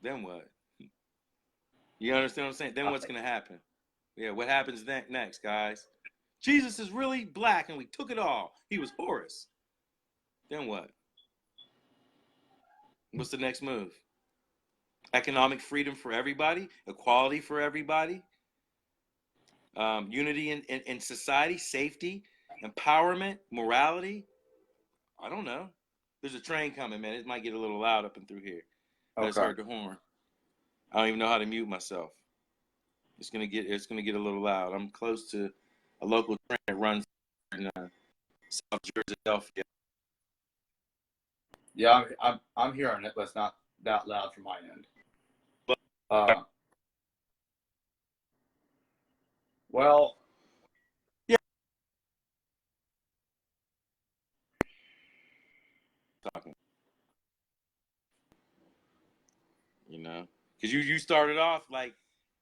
Then what? You understand what I'm saying? Then what's going to happen? Yeah, what happens next, guys? Jesus is really Black, and we took it all. He was Horus. Then what? What's the next move? Economic freedom for everybody, equality for everybody, unity in society, safety, empowerment, morality. I don't know. There's a train coming, man. It might get a little loud up and through here. I just heard the horn. I don't even know how to mute myself. It's gonna get a little loud. I'm close to a local train that runs in South Jersey. Yeah, I'm hearing it, but it's not that loud from my end. Well, yeah. Talking. Because you started off like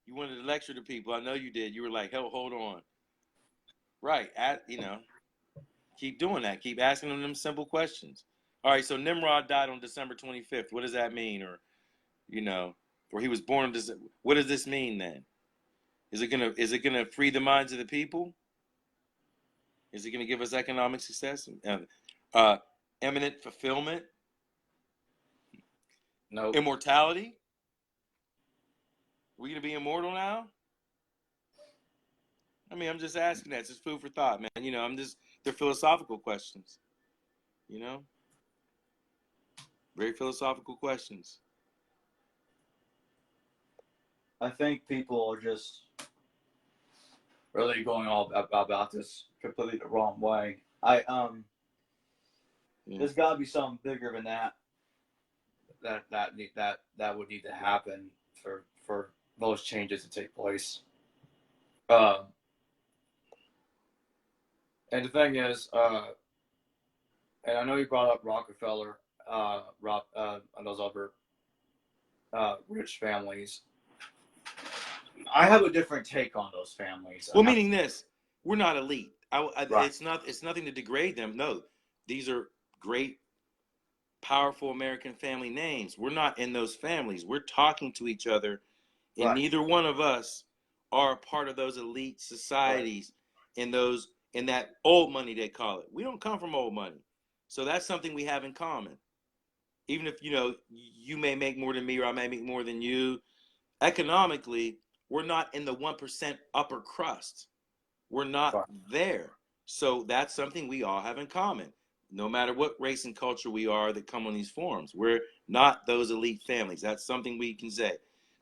you wanted to lecture to people. I know you did. You were like, hell, hold on. Right. Keep doing that. Keep asking them simple questions. All right. So Nimrod died on December 25th. What does that mean? Or he was born on December. What does this mean then? Is it gonna free the minds of the people? Is it gonna give us economic success? Eminent fulfillment? No. Immortality? Are we gonna be immortal now? I mean, I'm just asking that. It's just food for thought, man. They're philosophical questions. Very philosophical questions. I think people are just really going all about this completely the wrong way. There's got to be something bigger than that would need to happen for those changes to take place. And the thing is, and I know you brought up Rockefeller, and those other rich families. I have a different take on those families. Well, meaning this, we're not elite. Right. It's nothing to degrade them. No, these are great, powerful American family names. We're not in those families. We're talking to each other, and Right. neither one of us are a part of those elite societies in that old money they call it. We don't come from old money, so that's something we have in common. Even if you may make more than me or I may make more than you, economically, we're not in the 1% upper crust. We're not there. So that's something we all have in common. No matter what race and culture we are that come on these forums, we're not those elite families. That's something we can say.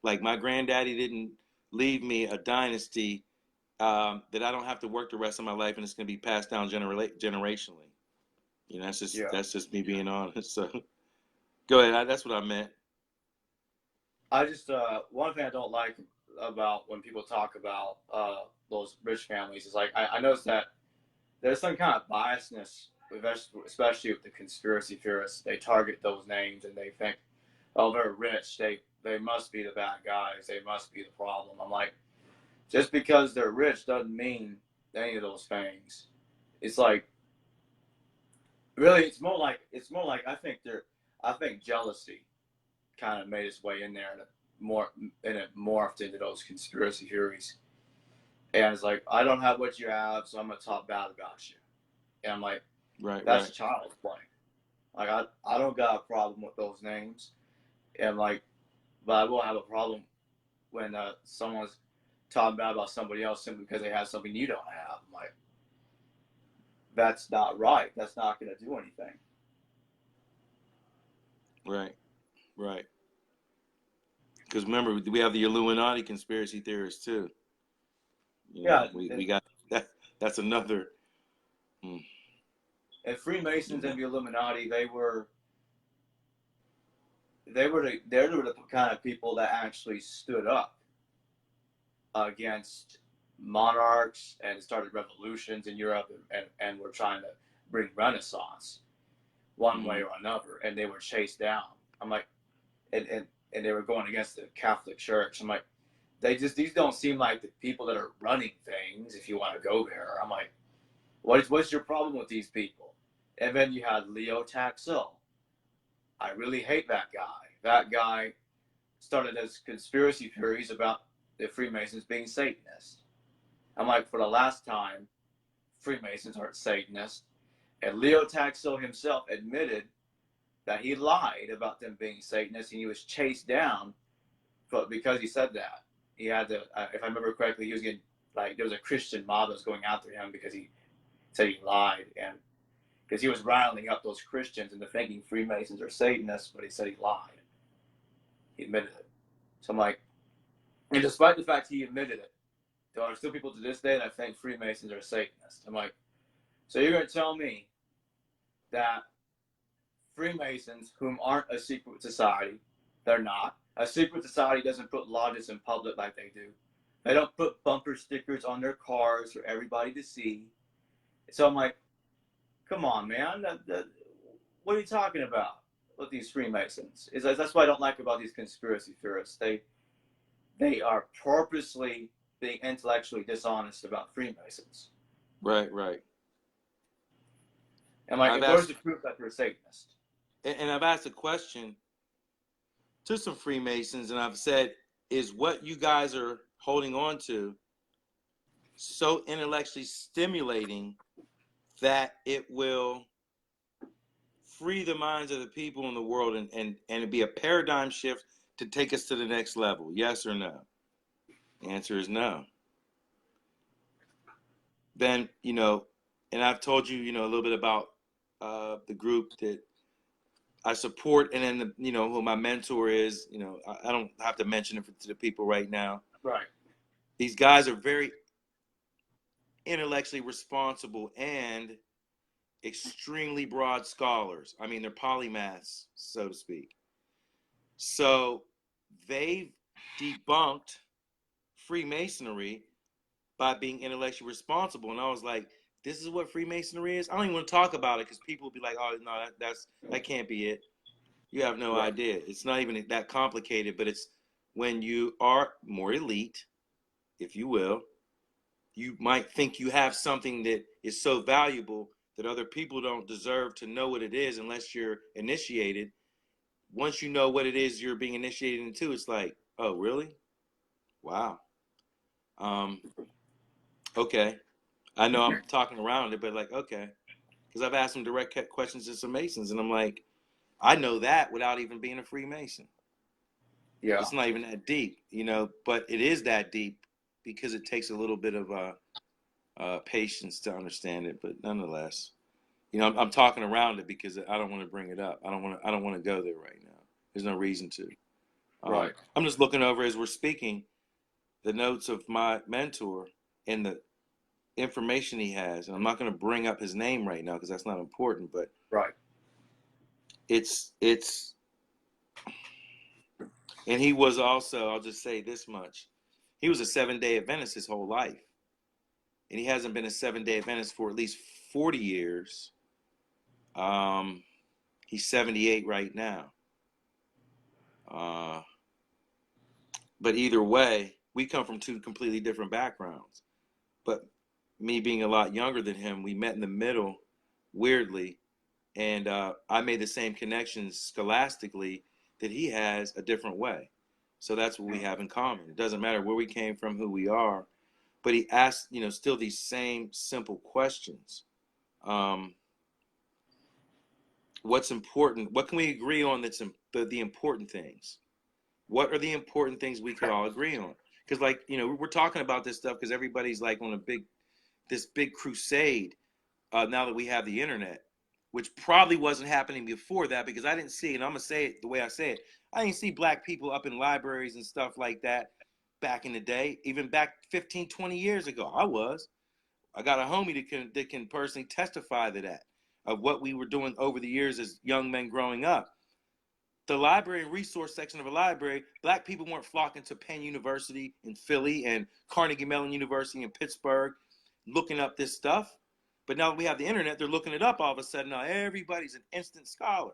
Like my granddaddy didn't leave me a dynasty that I don't have to work the rest of my life, and it's going to be passed down generationally. You know, Yeah. that's just me being honest. So go ahead. That's what I meant. I just one thing I don't like about when people talk about those rich families is like I noticed that there's some kind of biasness, especially with the conspiracy theorists. They target those names and they think, oh, they're rich. They must be the bad guys. They must be the problem. I'm like, just because they're rich doesn't mean any of those things. It's like really, it's more like I think jealousy kind of made its way in there and it morphed into those conspiracy theories. And it's like I don't have what you have, so I'm gonna talk bad about you. And I'm like, Right, that's right. child's play. Like I don't got a problem with those names, and like, but I will have a problem when someone's talking bad about somebody else simply because they have something you don't have. I'm like, that's not right. That's not gonna do anything. Right, right. Because remember, we have the Illuminati conspiracy theorists too. You know, Yeah, we got that. That's another. Hmm, and you Freemasons know. and the Illuminati, they were the kind of people that actually stood up against monarchs and started revolutions in Europe and were trying to bring Renaissance one way Hmm. or another, and they were chased down. I'm like, and they were going against the Catholic Church. I'm like, these don't seem like the people that are running things. If you want to go there, I'm like, what's your problem with these people? And then you had Leo Taxil. I really hate that guy. That guy started as conspiracy theories about the Freemasons being Satanists. I'm like, for the last time, Freemasons aren't Satanists. And Leo Taxil himself admitted that he lied about them being Satanists, and he was chased down because he said that. He had to, if I remember correctly, he was getting like there was a Christian mob that was going after him because he said he lied, and because he was riling up those Christians into thinking Freemasons are Satanists, but he said he lied. He admitted it. So I'm like, and despite the fact he admitted it, there are still people to this day that think Freemasons are Satanists. I'm like, so you're going to tell me that Freemasons, whom aren't a secret society, they're not. A secret society doesn't put lodges in public like they do. They don't put bumper stickers on their cars for everybody to see. So I'm like, come on, man. What are you talking about with these Freemasons? That's what I don't like about these conspiracy theorists. They are purposely being intellectually dishonest about Freemasons. Right, right. And like, I've where's asked, the proof that they're Satanists? and I've asked a question to some Freemasons, and I've said, is what you guys are holding on to so intellectually stimulating that it will free the minds of the people in the world and it be a paradigm shift to take us to the next level? Yes or no? The answer is no. Then, and I've told you, a little bit about the group that I support, and then who my mentor is. I don't have to mention it to the people right now. Right. These guys are very intellectually responsible and extremely broad scholars. I mean, they're polymaths, so to speak. So they've debunked Freemasonry by being intellectually responsible. And I was like, this is what Freemasonry is? I don't even want to talk about it because people will be like, oh, no, that can't be it. You have no Right. idea. It's not even that complicated, but it's when you are more elite, if you will, you might think you have something that is so valuable that other people don't deserve to know what it is unless you're initiated. Once you know what it is you're being initiated into, it's like, oh, really? Wow. Um, okay. I know I'm talking around it, but like, okay. Because I've asked some direct questions to some Masons, and I'm like, I know that without even being a Freemason. Yeah. It's not even that deep, but it is that deep because it takes a little bit of patience to understand it. But nonetheless, I'm talking around it because I don't want to bring it up. I don't want to go there right now. There's no reason to. Right. I'm just looking over as we're speaking the notes of my mentor and information he has, and I'm not going to bring up his name right now because that's not important, but Right. it's, and he was also, I'll just say this much, he was a 7-day Adventist his whole life, and he hasn't been a 7-day Adventist for at least 40 years. He's 78 right now. But either way, we come from two completely different backgrounds. But me being a lot younger than him, we met in the middle, weirdly, and I made the same connections scholastically that he has a different way. So that's what we have in common. It doesn't matter where we came from, who we are, but he asked, still these same simple questions. What's important? What can we agree on that's the important things? What are the important things we could all agree on? Because, like, we're talking about this stuff because everybody's like on this big crusade now that we have the internet, which probably wasn't happening before that, because I didn't see it. And I'm going to say it the way I say it. I didn't see black people up in libraries and stuff like that back in the day, even back 15, 20 years ago. I got a homie that can personally testify to that, of what we were doing over the years as young men growing up. The library and resource section of a library, black people weren't flocking to Penn University in Philly and Carnegie Mellon University in Pittsburgh looking up this stuff. But now that we have the internet, they're looking it up all of a sudden. Now everybody's an instant scholar.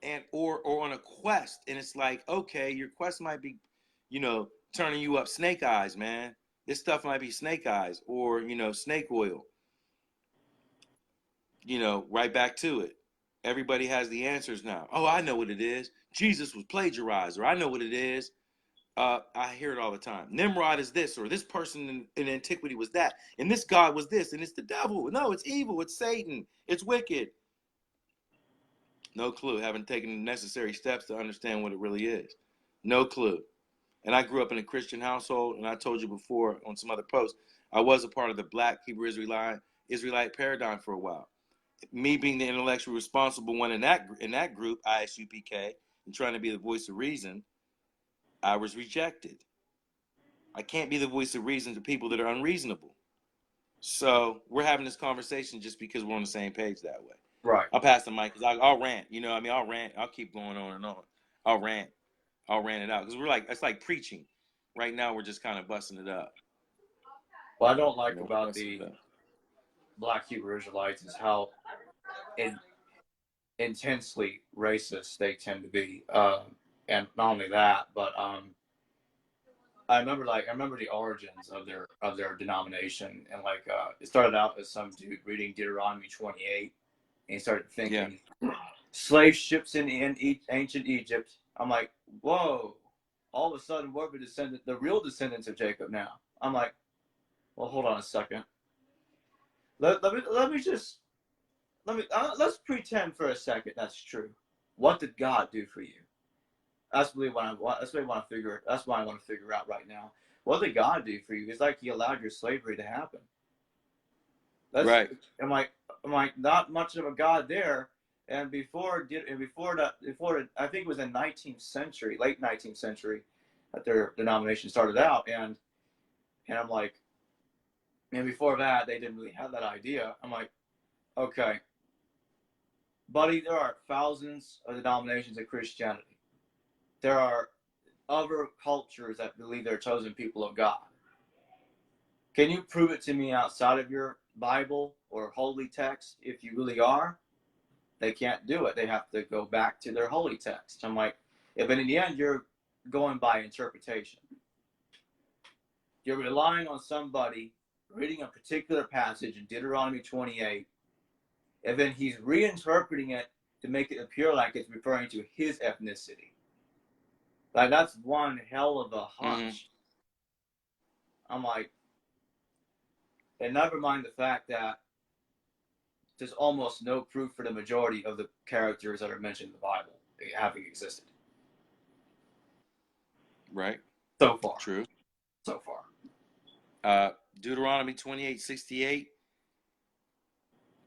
And or on a quest. And it's like, okay, your quest might be, turning you up snake eyes, man. This stuff might be snake eyes or, snake oil. Right back to it. Everybody has the answers now. Oh, I know what it is. Jesus was plagiarized, or I know what it is. I hear it all the time. Nimrod is this, or this person in antiquity was that, and this God was this, and it's the devil. No, it's evil. It's Satan. It's wicked. No clue. Haven't taken the necessary steps to understand what it really is. No clue. And I grew up in a Christian household, and I told you before on some other posts, I was a part of the Black Hebrew Israelite paradigm for a while. Me being the intellectually responsible one in that group, ISUPK, and trying to be the voice of reason, I was rejected. I can't be the voice of reason to people that are unreasonable. So we're having this conversation just because we're on the same page that way. Right. I'll pass the mic because I'll rant. I'll rant. I'll keep going on and on. I'll rant it out because it's like preaching. Right now we're just kind of busting it up. What I don't like about the Black Hebrew Israelites is how intensely racist they tend to be, and not only that, but I remember the origins of their denomination, and it started out as some dude reading Deuteronomy 28, and he started thinking, slave ships in ancient Egypt. I'm like, whoa! All of a sudden, we're the real descendants of Jacob now. I'm like, well, hold on a second. Let's pretend for a second that's true. What did God do for you? That's really what I want to figure. That's what I want to figure out right now. What did God do for you? It's like He allowed your slavery to happen. Right. I'm like, not much of a God there. And before I think it was in late 19th century, that their denomination started out, and I'm like, and before that they didn't really have that idea. I'm like, okay, buddy, there are thousands of denominations of Christianity. There are other cultures that believe they're chosen people of God. Can you prove it to me outside of your Bible or holy text if you really are? They can't do it. They have to go back to their holy text. I'm like, but in the end, you're going by interpretation. You're relying on somebody reading a particular passage in Deuteronomy 28, and then he's reinterpreting it to make it appear like it's referring to his ethnicity. Like, that's one hell of a hunch. Mm-hmm. I'm like, and never mind the fact that there's almost no proof for the majority of the characters that are mentioned in the Bible having existed. Right. So far. True. So far. Deuteronomy 28:68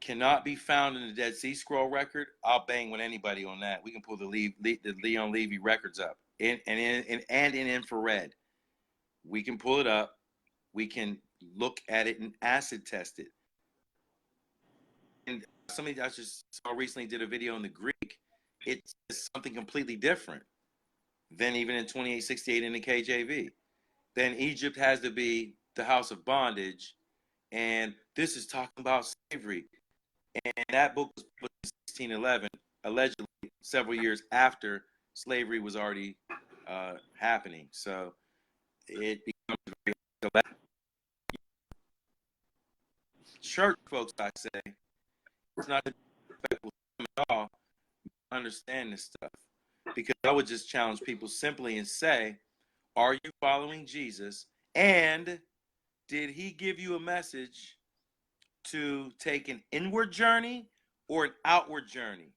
cannot be found in the Dead Sea Scroll record. I'll bang with anybody on that. We can pull the Leon Levy records up in infrared. We can pull it up. We can look at it and acid test it. And somebody I just saw recently did a video in the Greek. It's something completely different than even in 2868 in the KJV. Then Egypt has to be the house of bondage, and this is talking about slavery. And that book was put in 1611, allegedly several years after slavery was already happening. So it becomes very so that church folks, I say, it's not disrespectful to them at all. Understand this stuff, because I would just challenge people simply and say, are you following Jesus? And did he give you a message to take an inward journey or an outward journey?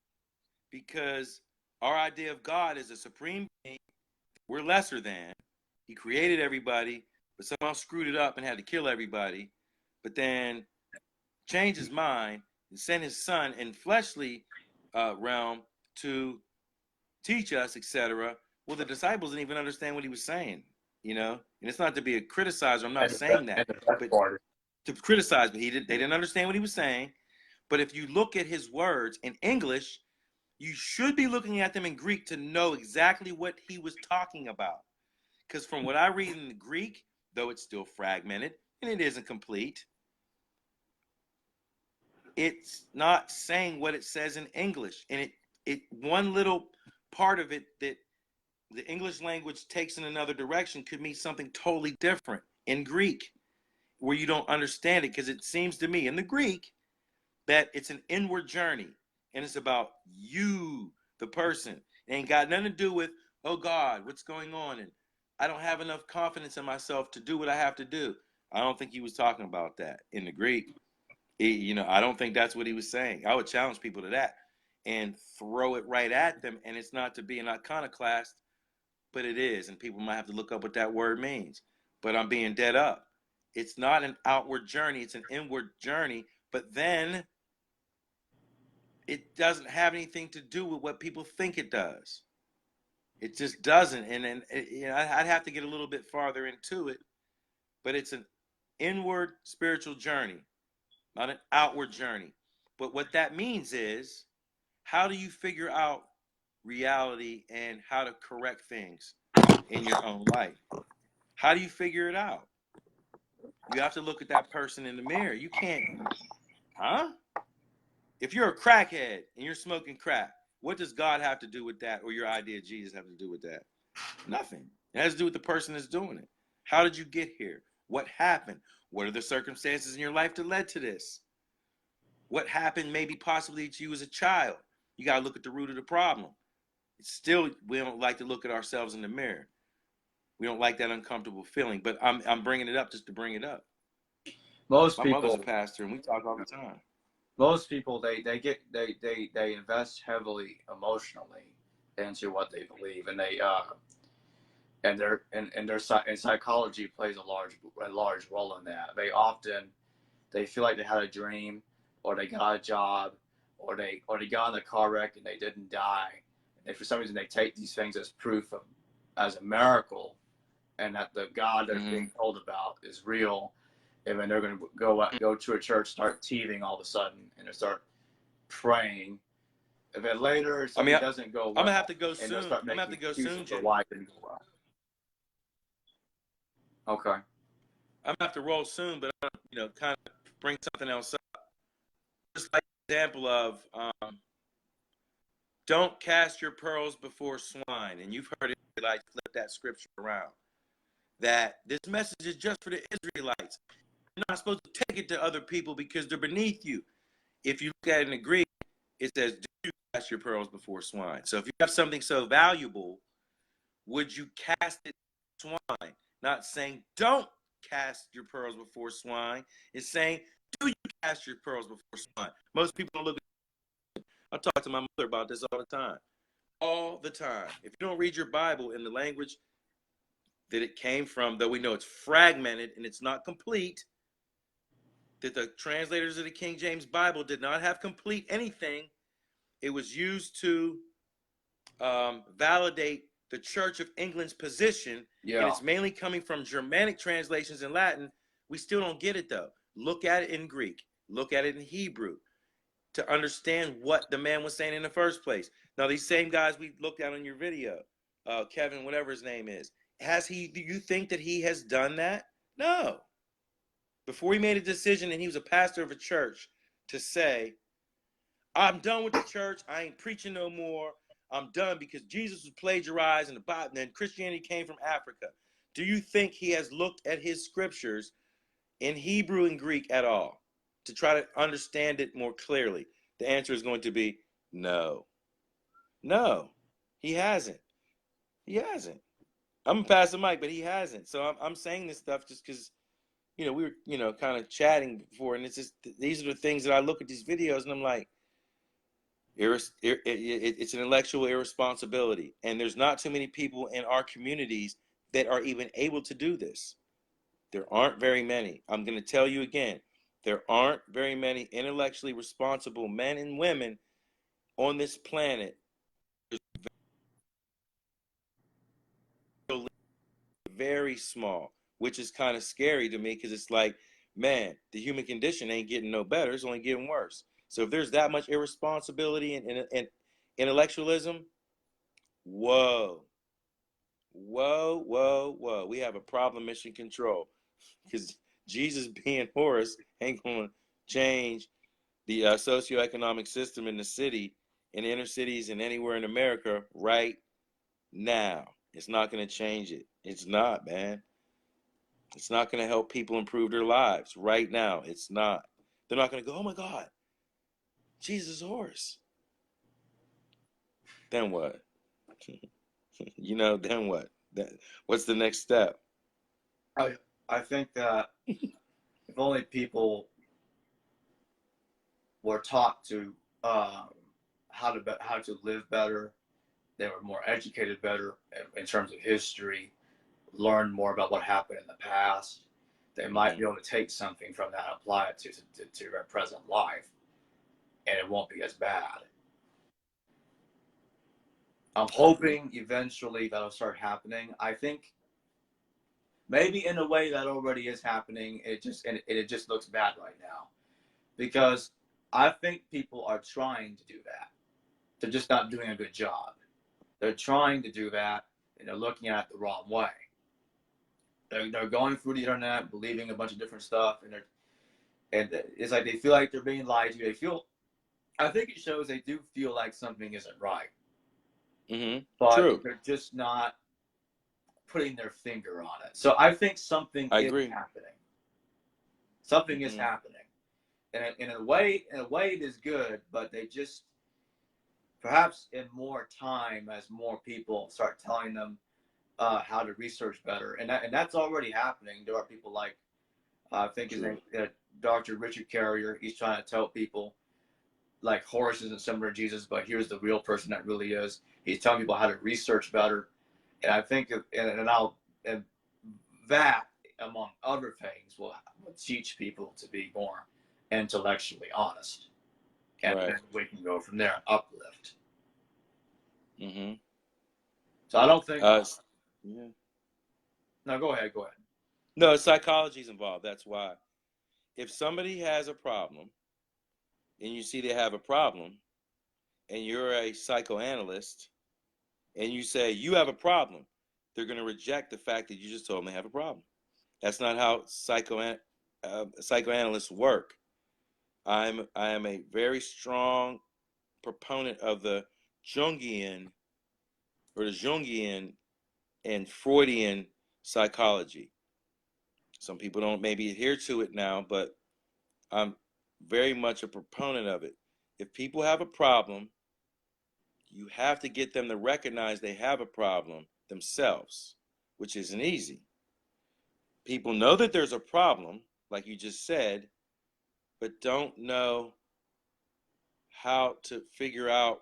Because our idea of God is a supreme being. We're lesser than. He created everybody, but somehow screwed it up and had to kill everybody. But then changed his mind and sent his son in fleshly realm to teach us, etc. Well, the disciples didn't even understand what he was saying, you know. And it's not to be a criticizer. I'm not saying that, but to criticize. But they didn't understand what he was saying. But if you look at his words in English, you should be looking at them in Greek to know exactly what he was talking about. Because from what I read in the Greek, though it's still fragmented and it isn't complete, it's not saying what it says in English. And it one little part of it that the English language takes in another direction could mean something totally different in Greek, where you don't understand it, because it seems to me in the Greek that it's an inward journey and it's about you, the person. It ain't got nothing to do with, oh God, what's going on? And I don't have enough confidence in myself to do what I have to do. I don't think he was talking about that in the Greek. I don't think that's what he was saying. I would challenge people to that and throw it right at them. And it's not to be an iconoclast, but it is. And people might have to look up what that word means. But I'm being dead up. It's not an outward journey. It's an inward journey. But then it doesn't have anything to do with what people think it does. It just doesn't. And I'd have to get a little bit farther into it. But it's an inward spiritual journey, not an outward journey. But what that means is, how do you figure out reality and how to correct things in your own life? How do you figure it out? You have to look at that person in the mirror. You can't, If you're a crackhead and you're smoking crack, what does God have to do with that, or your idea of Jesus have to do with that? Nothing. It has to do with the person that's doing it. How did you get here? What happened? What are the circumstances in your life that led to this? What happened maybe possibly to you as a child? You got to look at the root of the problem. It's still, we don't like to look at ourselves in the mirror. We don't like that uncomfortable feeling, but I'm bringing it up just to bring it up. My mother's a pastor, and we talk all the time. Most people they invest heavily emotionally into what they believe, and and psychology plays a large role in that. They feel like they had a dream, or they got a job, or they got in a car wreck and they didn't die. And for some reason they take these things as proof as a miracle, and that the God they're being told about is real. And then they're going to go to a church, start teething all of a sudden, and they start praying. And then later, something doesn't go well. I'm going to have to go soon. I'm going to have to go soon, Jay. Why it didn't go well. Okay. I'm going to have to roll soon, but kind of bring something else up. Just like an example of don't cast your pearls before swine. And you've heard it like flip that scripture around. That this message is just for the Israelites. You're not supposed to take it to other people because they're beneath you. If you look at it in the Greek, it says, do you cast your pearls before swine? So if you have something so valuable, would you cast it to swine? Not saying don't cast your pearls before swine. It's saying, do you cast your pearls before swine? Most people don't look at it. I talk to my mother about this all the time. All the time. If you don't read your Bible in the language that it came from, though we know it's fragmented and it's not complete, that the translators of the King James Bible did not have complete anything. It was used to validate the Church of England's position. Yeah. And it's mainly coming from Germanic translations in Latin, We still don't get it though. Look at it in Greek. Look at it in Hebrew to understand what the man was saying in the first place. Now, these same guys we looked at on your video, Kevin, whatever his name is, do you think that he has done that? No. Before he made a decision and he was a pastor of a church to say, I'm done with the church. I ain't preaching no more. I'm done because Jesus was plagiarized in the Bible and then Christianity came from Africa. Do you think he has looked at his scriptures in Hebrew and Greek at all to try to understand it more clearly? The answer is going to be no. No, he hasn't. He hasn't. I'm gonna pass the mic, but he hasn't. So I'm saying this stuff just because, we were, kind of chatting before, and it's just, these are the things that I look at these videos and I'm like, it's an intellectual irresponsibility. And there's not too many people in our communities that are even able to do this. There aren't very many. I'm going to tell you again, there aren't very many intellectually responsible men and women on this planet. Very small, which is kind of scary to me because it's like, man, the human condition ain't getting no better. It's only getting worse. So if there's that much irresponsibility and intellectualism, whoa, whoa, whoa, whoa. We have a problem mission control because Jesus being Horus ain't going to change the socioeconomic system in the city, in inner cities, and anywhere in America right now. It's not going to change it. It's not, man. It's not going to help people improve their lives right now. It's not. They're not going to go, oh my God, Jesus Horus. Then what? Then what? What's the next step? I think that if only people were taught to how to live better, they were more educated better in terms of history, learn more about what happened in the past, they might be able to take something from that and apply it to their present life, and it won't be as bad. I'm hoping eventually that'll start happening. I think maybe in a way that already is happening. It just looks bad right now because I think people are trying to do that. They're just not doing a good job. They're trying to do that, and they're looking at it the wrong way. They're going through the internet, believing a bunch of different stuff, and it's like they feel like they're being lied to. I think it shows they do feel like something isn't right. But True. they're just not putting their finger on it. So I think something is happening. Something is happening. And in a way it is good, but they just, perhaps in more time, as more people start telling them how to research better, and that's already happening. There are people like, I think his name, Dr. Richard Carrier. He's trying to tell people, like, Horus isn't similar to Jesus, but here's the real person that really is. He's telling people how to research better, and I think, and that, among other things, will teach people to be more intellectually honest, and then we can go from there and uplift. So I don't think. No, go ahead. No, psychology's involved. That's why. If somebody has a problem, and you see they have a problem, and you're a psychoanalyst, and you say you have a problem, they're going to reject the fact that you just told them they have a problem. That's not how psychoanalysts work. I am a very strong proponent of the Jungian and Freudian psychology. Some people don't maybe adhere to it now, but I'm very much a proponent of it. If people have a problem, you have to get them to recognize they have a problem themselves, which isn't easy. People know that there's a problem, like you just said, but don't know how to figure out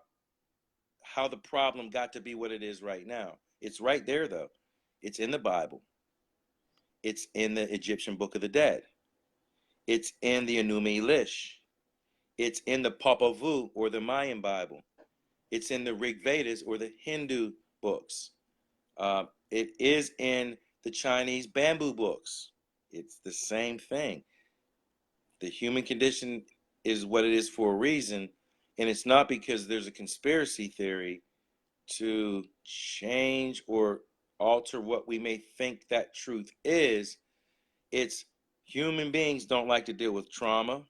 how the problem got to be what it is right now. It's right there, though. It's in the Bible. It's in the Egyptian Book of the Dead. It's in the Enuma Elish. It's in the Popol Vuh, or the Mayan Bible. It's in the Rig Vedas, or the Hindu books. It is in the Chinese bamboo books. It's the same thing. The human condition is what it is for a reason, and it's not because there's a conspiracy theory to change or alter what we may think that truth is. It's human beings don't like to deal with trauma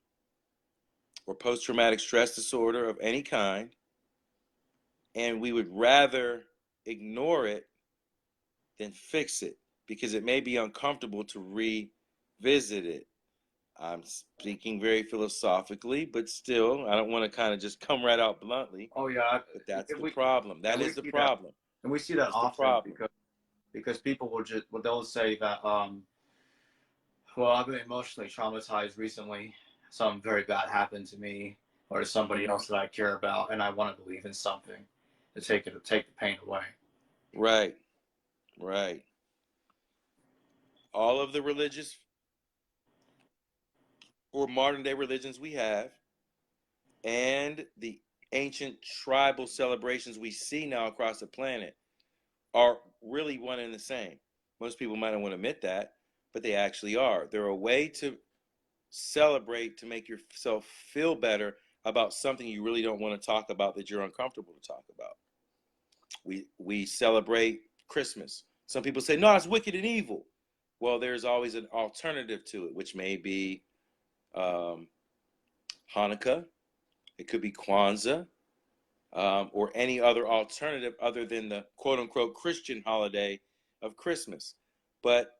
or post-traumatic stress disorder of any kind, and we would rather ignore it than fix it because it may be uncomfortable to revisit it. I'm speaking very philosophically, but still, I don't want to kind of just come right out bluntly. Oh yeah, but that's the problem. That is the problem. And we see that often because people they'll say that well, I've been emotionally traumatized recently. Something very bad happened to me or to somebody else that I care about, and I want to believe in something to take the pain away. Right. All of the religious or modern day religions we have and the ancient tribal celebrations we see now across the planet are really one and the same. Most people might not want to admit that, but they actually are. They're a way to celebrate, to make yourself feel better about something you really don't want to talk about, that you're uncomfortable to talk about. We celebrate Christmas. Some people say, no, it's wicked and evil. Well, there's always an alternative to it, which may be Hanukkah. It could be Kwanzaa, or any other alternative other than the quote-unquote Christian holiday of Christmas. But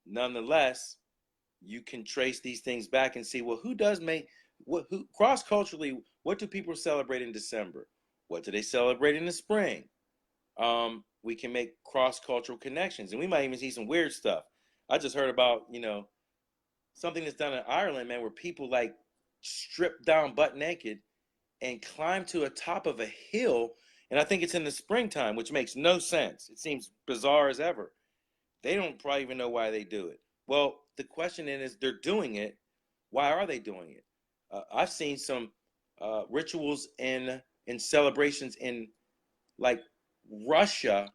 nonetheless, you can trace these things back and see, well, who cross-culturally, what do people celebrate in December? What do they celebrate in the spring? We can make cross-cultural connections, and we might even see some weird stuff. I just heard about, something that's done in Ireland, man, where people like strip down butt naked and climb to a top of a hill, and I think it's in the springtime, which makes no sense. It seems bizarre as ever. They don't probably even know why they do it. Well, the question then is, they're doing it. Why are they doing it? I've seen some rituals and celebrations in like Russia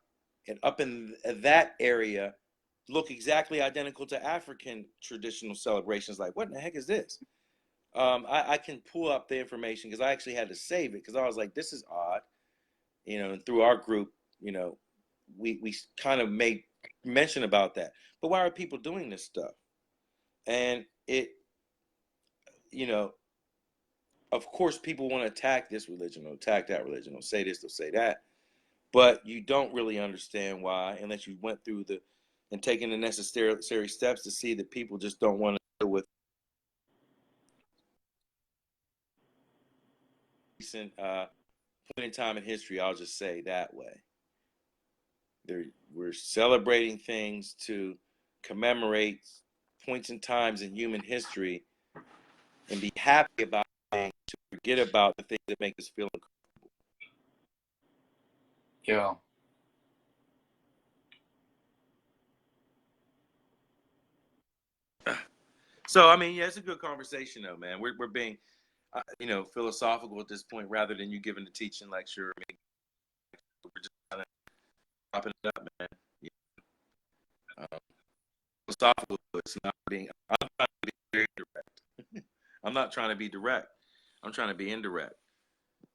and up in that area look exactly identical to African traditional celebrations. Like, what in the heck is this? I can pull up the information because I actually had to save it because I was like, this is odd. And through our group, we kind of made mention about that. But why are people doing this stuff? And it, of course, people want to attack this religion or attack that religion or say this or say that. But you don't really understand why unless you went through and taken the necessary steps to see that people just don't want to deal with recent point in time in history. I'll just say that way. We're celebrating things to commemorate points in times in human history and be happy about things, to forget about the things that make us feel uncomfortable. Yeah. So, I mean, yeah, it's a good conversation, though, man. We're being, philosophical at this point rather than you giving the teaching lecture. I mean, we're just kind of popping it up, man. Philosophical, it's not being, I'm trying to be very direct. I'm not trying to be direct. I'm trying to be indirect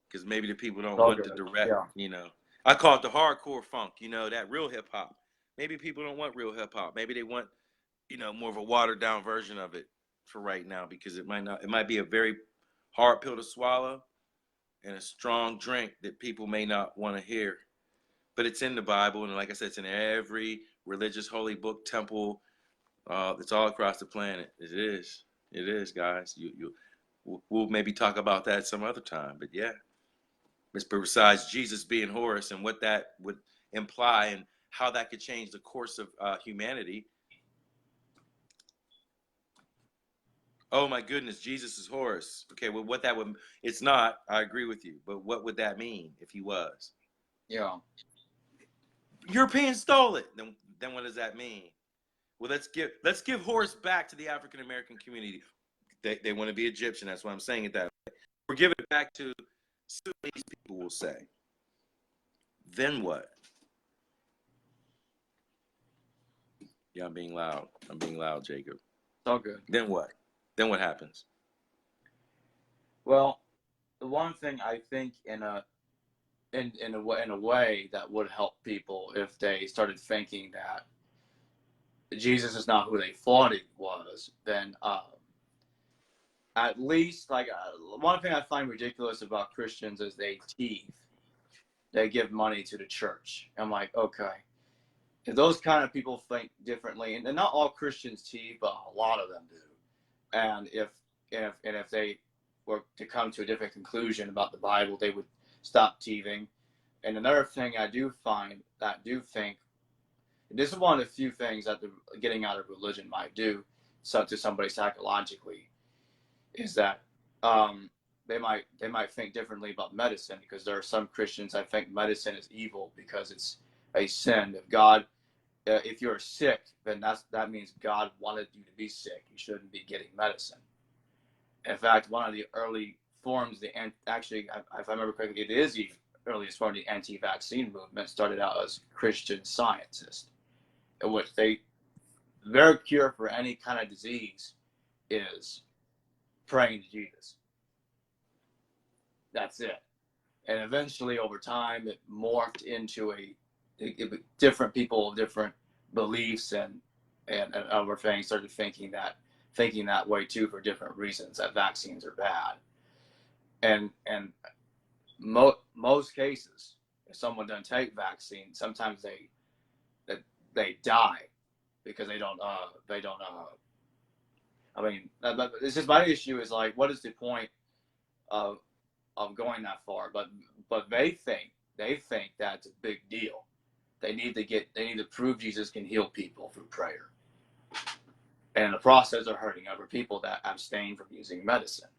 because maybe the people don't want the direct, I call it the hardcore funk, that real hip hop. Maybe people don't want real hip hop. Maybe they want, more of a watered down version of it for right now because it might be a very hard pill to swallow and a strong drink that people may not want to hear. But it's in the Bible, and like I said, it's in every religious holy book, temple. It's all across the planet. It is, guys. We'll maybe talk about that some other time. But yeah, besides Jesus being Horus and what that would imply and how that could change the course of humanity. Oh my goodness, Jesus is Horus. Okay, well, what that would, it's not, I agree with you, but what would that mean if he was? Yeah. Europeans stole it. Then what does that mean? Well, let's give Horus back to the African American community. They want to be Egyptian, that's why I'm saying it that way. We're giving it back to Sudanese people, will say. Then what? Yeah, I'm being loud, Jacob. It's all good. Then what? Then what happens? Well, the one thing I think in a way that would help people if they started thinking that Jesus is not who they thought he was, then at least like one thing I find ridiculous about Christians is they tithe. They give money to the church. I'm like, okay, if those kind of people think differently, and not all Christians tithe, but a lot of them do, and if they were to come to a different conclusion about the Bible, they would stop teething. And another thing I do find that I do think this is one of the few things that the getting out of religion might do to somebody psychologically is that they might think differently about medicine, because there are some Christians that think medicine is evil because it's a sin. If you're sick, then that means God wanted you to be sick. You shouldn't be getting medicine. In fact, one of the early forms, actually, if I remember correctly, it is the earliest form of the anti-vaccine movement, started out as Christian Scientists, in which their cure for any kind of disease is praying to Jesus. That's it. And eventually, over time, it morphed into different people, different beliefs, and other things started thinking that way too, for different reasons, that vaccines are bad. And most cases, if someone doesn't take vaccines, sometimes they die because they don't. I mean, it's just my issue is like, what is the point of going that far? But they think that's a big deal. They need to prove Jesus can heal people through prayer. And in the process, they're hurting other people that abstain from using medicine.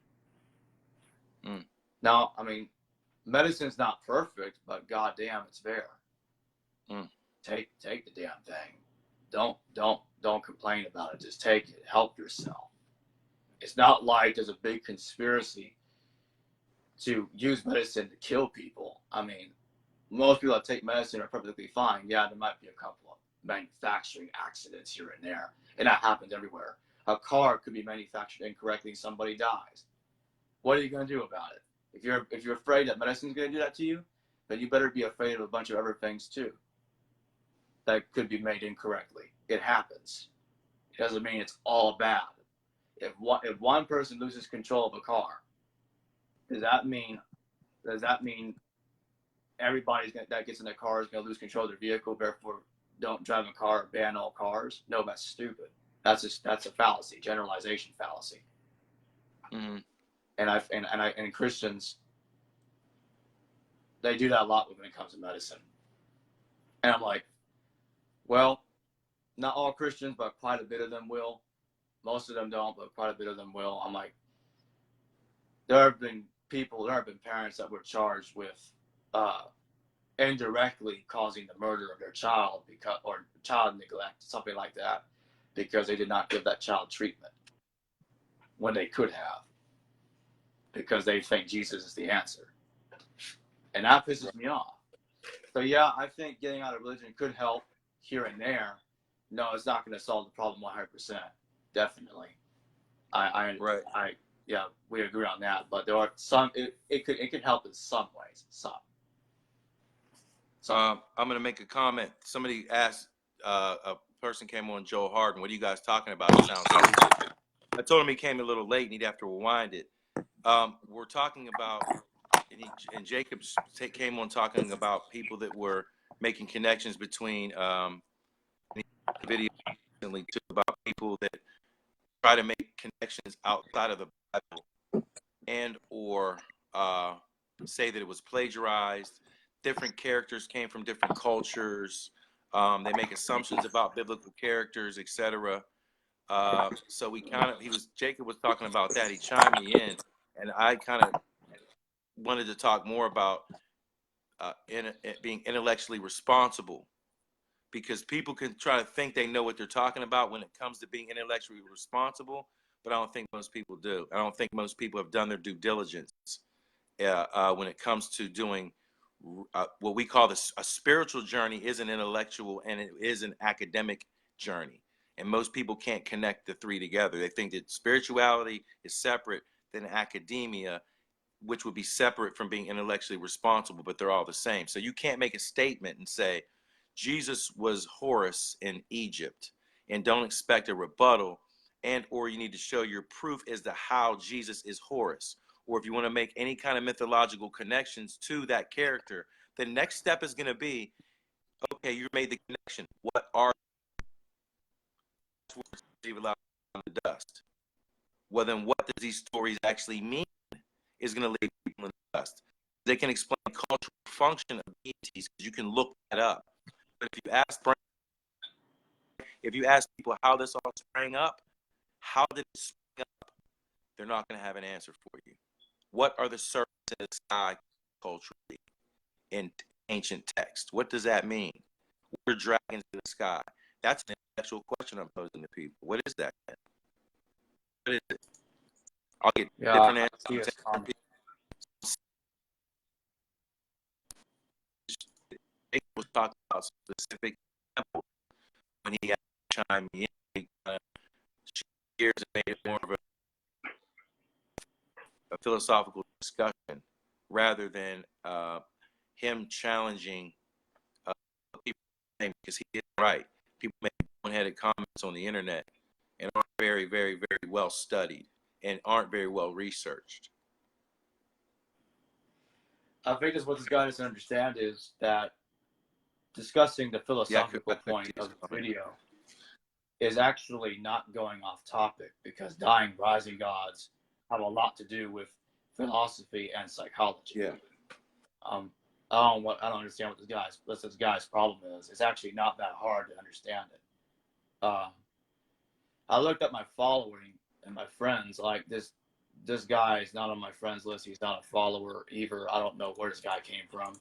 Mm. Now, I mean, medicine's not perfect, but goddamn, it's there. Mm. Take the damn thing. Don't complain about it. Just take it. Help yourself. It's not like there's a big conspiracy to use medicine to kill people. I mean, most people that take medicine are perfectly fine. Yeah, there might be a couple of manufacturing accidents here and there, and that happens everywhere. A car could be manufactured incorrectly and somebody dies. What are you going to do about it? If you're afraid that medicine's going to do that to you, then you better be afraid of a bunch of other things too that could be made incorrectly. It happens. It doesn't mean it's all bad. If one person loses control of a car, does that mean everybody that gets in a car is going to lose control of their vehicle? Therefore, don't drive a car or ban all cars? No, that's stupid. That's a fallacy, generalization fallacy. Mm-hmm. And Christians, they do that a lot when it comes to medicine. And I'm like, well, not all Christians, but quite a bit of them will. Most of them don't, but quite a bit of them will. I'm like, there have been parents that were charged with indirectly causing the murder of their child or child neglect, something like that, because they did not give that child treatment when they could have, because they think Jesus is the answer. And that pisses me off. So yeah, I think getting out of religion could help here and there. No, it's not going to solve the problem 100%. Definitely. Yeah, we agree on that. But there are some. It could help in some ways. Some. I'm going to make a comment. Somebody asked, a person came on, Joe Harden, what are you guys talking about? It sounds stupid. I told him he came a little late and he'd have to rewind it. We're talking about, and Jacob came on talking about people that were making connections between video recently too, about people that try to make connections outside of the Bible and or say that it was plagiarized. Different characters came from different cultures. They make assumptions about biblical characters, etc. So Jacob was talking about that. He chimed me in, and I kind of wanted to talk more about being intellectually responsible, because people can try to think they know what they're talking about when it comes to being intellectually responsible, but I don't think most people do. I don't think most people have done their due diligence when it comes to doing what we call a spiritual journey is an intellectual and it is an academic journey. And most people can't connect the three together. They think that spirituality is separate than academia, which would be separate from being intellectually responsible, but they're all the same. So you can't make a statement and say, Jesus was Horus in Egypt, and don't expect a rebuttal, and or you need to show your proof as to how Jesus is Horus. Or if you want to make any kind of mythological connections to that character, the next step is going to be, okay, you made the connection. What are words leave allowed in the dust? Well, then what does these stories actually mean is going to leave people in the dust. They can explain the cultural function of deities because you can look that up. But if you ask people how this all sprang up, how did it spring up, they're not going to have an answer for you. What are the serpents in the sky culturally in ancient text? What does that mean? What are dragons in the sky? That's an intellectual question I'm posing to people. What is that? What is it? I'll get different answers. Was talking about specific examples when he had to chime in. He years and made it more of a philosophical discussion rather than him challenging people, because he is right. People make one-headed comments on the internet and aren't very, very, very well studied and aren't very well researched. I think that's what this guy doesn't understand is that discussing the philosophical point of the video is actually not going off topic, because dying, rising gods have a lot to do with philosophy and psychology. Yeah. I don't understand what this guy's problem is. It's actually not that hard to understand it. I looked at my following and my friends. Like this guy is not on my friends list. He's not a follower either. I don't know where this guy came from.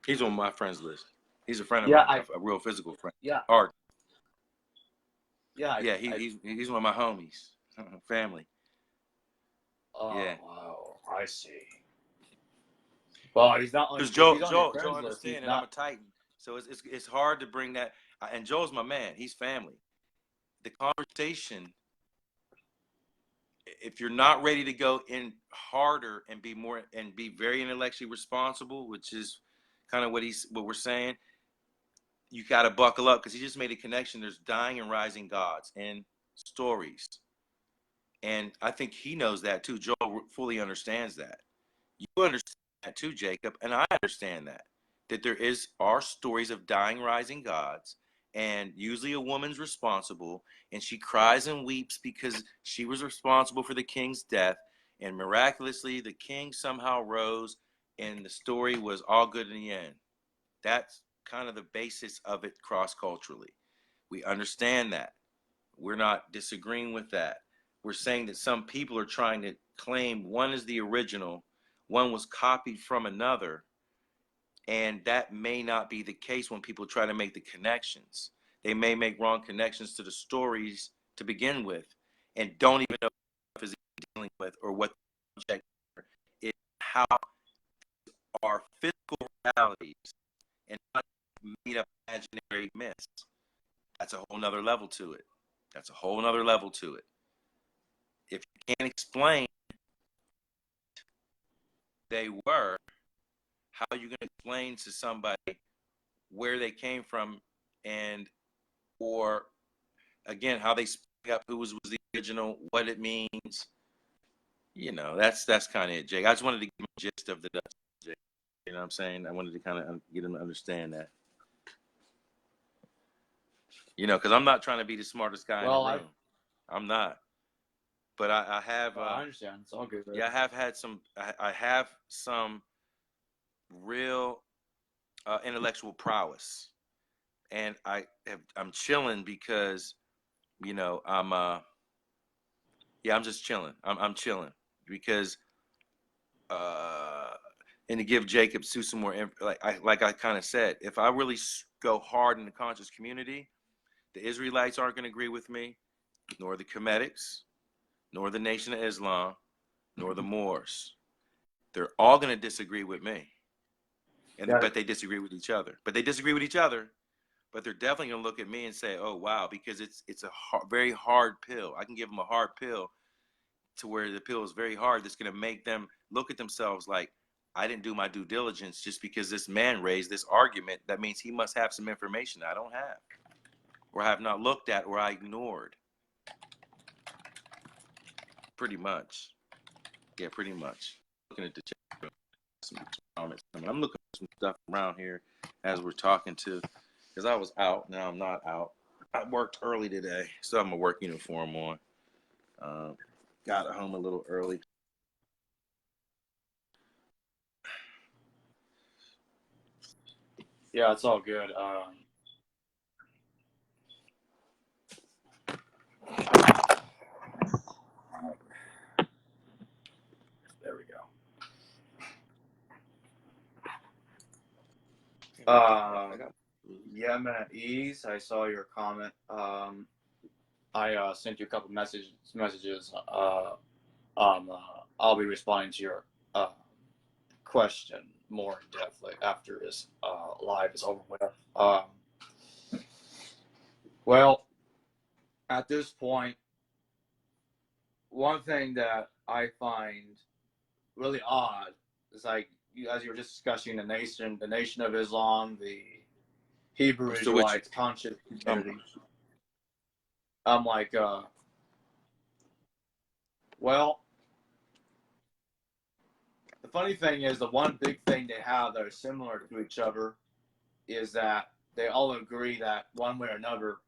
He's on my friends list. He's a friend of mine, a real physical friend. Yeah. Art. Yeah. He's one of my homies, family. Oh, yeah. Wow. I see. Well, he's not on. Because Joe understand, and I'm a Titan, so it's hard to bring that. And Joe's my man. He's family. The conversation, if you're not ready to go in harder and be very intellectually responsible, which is kind of what we're saying, you got to buckle up, because he just made a connection. There's dying and rising gods in stories, and I think he knows that too. Joe fully understands that. You understand that too, Jacob, and I understand that there are stories of dying, rising gods, and usually a woman's responsible, and she cries and weeps because she was responsible for the king's death, and miraculously the king somehow rose, and the story was all good in the end. That's kind of the basis of it cross-culturally. We understand that. We're not disagreeing with that. We're saying that some people are trying to claim one is the original, one was copied from another, and that may not be the case when people try to make the connections. They may make wrong connections to the stories to begin with and don't even know what is dealing with or what the subject is, how are physical realities and not made up imaginary myths. That's a whole nother level to it. That's a whole nother level to it. If you can't explain they were, how are you going to explain to somebody where they came from, and or again how they sprang up, who was the original, what it means? That's kind of it, Jake. I just wanted to give him a gist of the Dutch, Jake. You know what I'm saying? I wanted to kind of get him to understand that. Because I'm not trying to be the smartest guy in the room. I'm not. But I have. I understand. It's all good. Right? Yeah, I have had some. I have some real intellectual prowess, and I'm chilling because, I'm just chilling. I'm chilling because, and to give Jacob Sue some more, like I kind of said, if I really go hard in the conscious community, the Israelites aren't going to agree with me, nor the Comedics, nor the Nation of Islam, nor the Moors. They're all going to disagree with me. But they disagree with each other. But they disagree with each other, but they're definitely gonna look at me and say, "Oh wow," because it's a very hard pill. I can give them a hard pill to where the pill is very hard. That's gonna make them look at themselves like, I didn't do my due diligence just because this man raised this argument. That means he must have some information I don't have, or have not looked at, or I ignored. Pretty much, yeah, pretty much. Looking at the chat, some comments. I'm looking at some stuff around here as we're talking to, because I was out. Now I'm not out. I worked early today, so I have my work uniform on. Got home a little early. Yeah, it's all good. There we go. Yeah, I'm at ease. I saw your comment. I sent you a couple messages. I'll be responding to your question more in depth after this live is over with. Well, at this point, one thing that I find really odd is like as you were just discussing the nation of Islam, the Hebrew Israelites, conscious community. I'm like, well, the funny thing is the one big thing they have that are similar to each other is that they all agree that one way or another,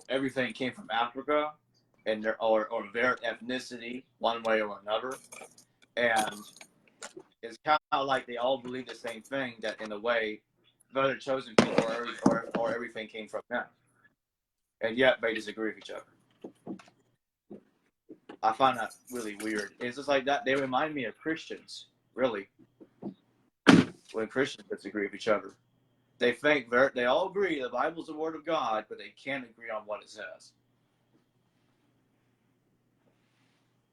everything came from Africa, and or their ethnicity, one way or another, and it's kind of like they all believe the same thing, that in a way, they're the chosen people, or everything came from them, and yet they disagree with each other. I find that really weird. It's just like that. They remind me of Christians, really, when Christians disagree with each other. They think they all agree the Bible's the Word of God, but they can't agree on what it says.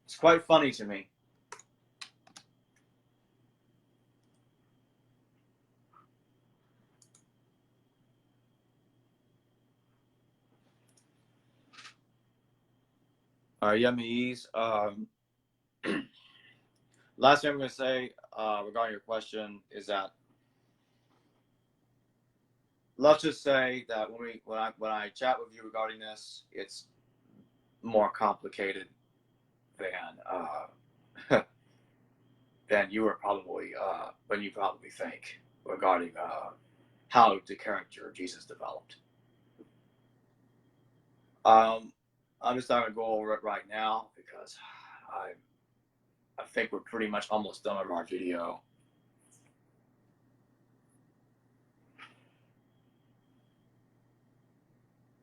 It's quite funny to me. Yemeese. Last thing I'm going to say regarding your question is that let's just say that when I chat with you regarding this, it's more complicated than than you were probably than you probably think regarding how the character of Jesus developed. I'm just not going to go over it right now because I think we're pretty much almost done with our video.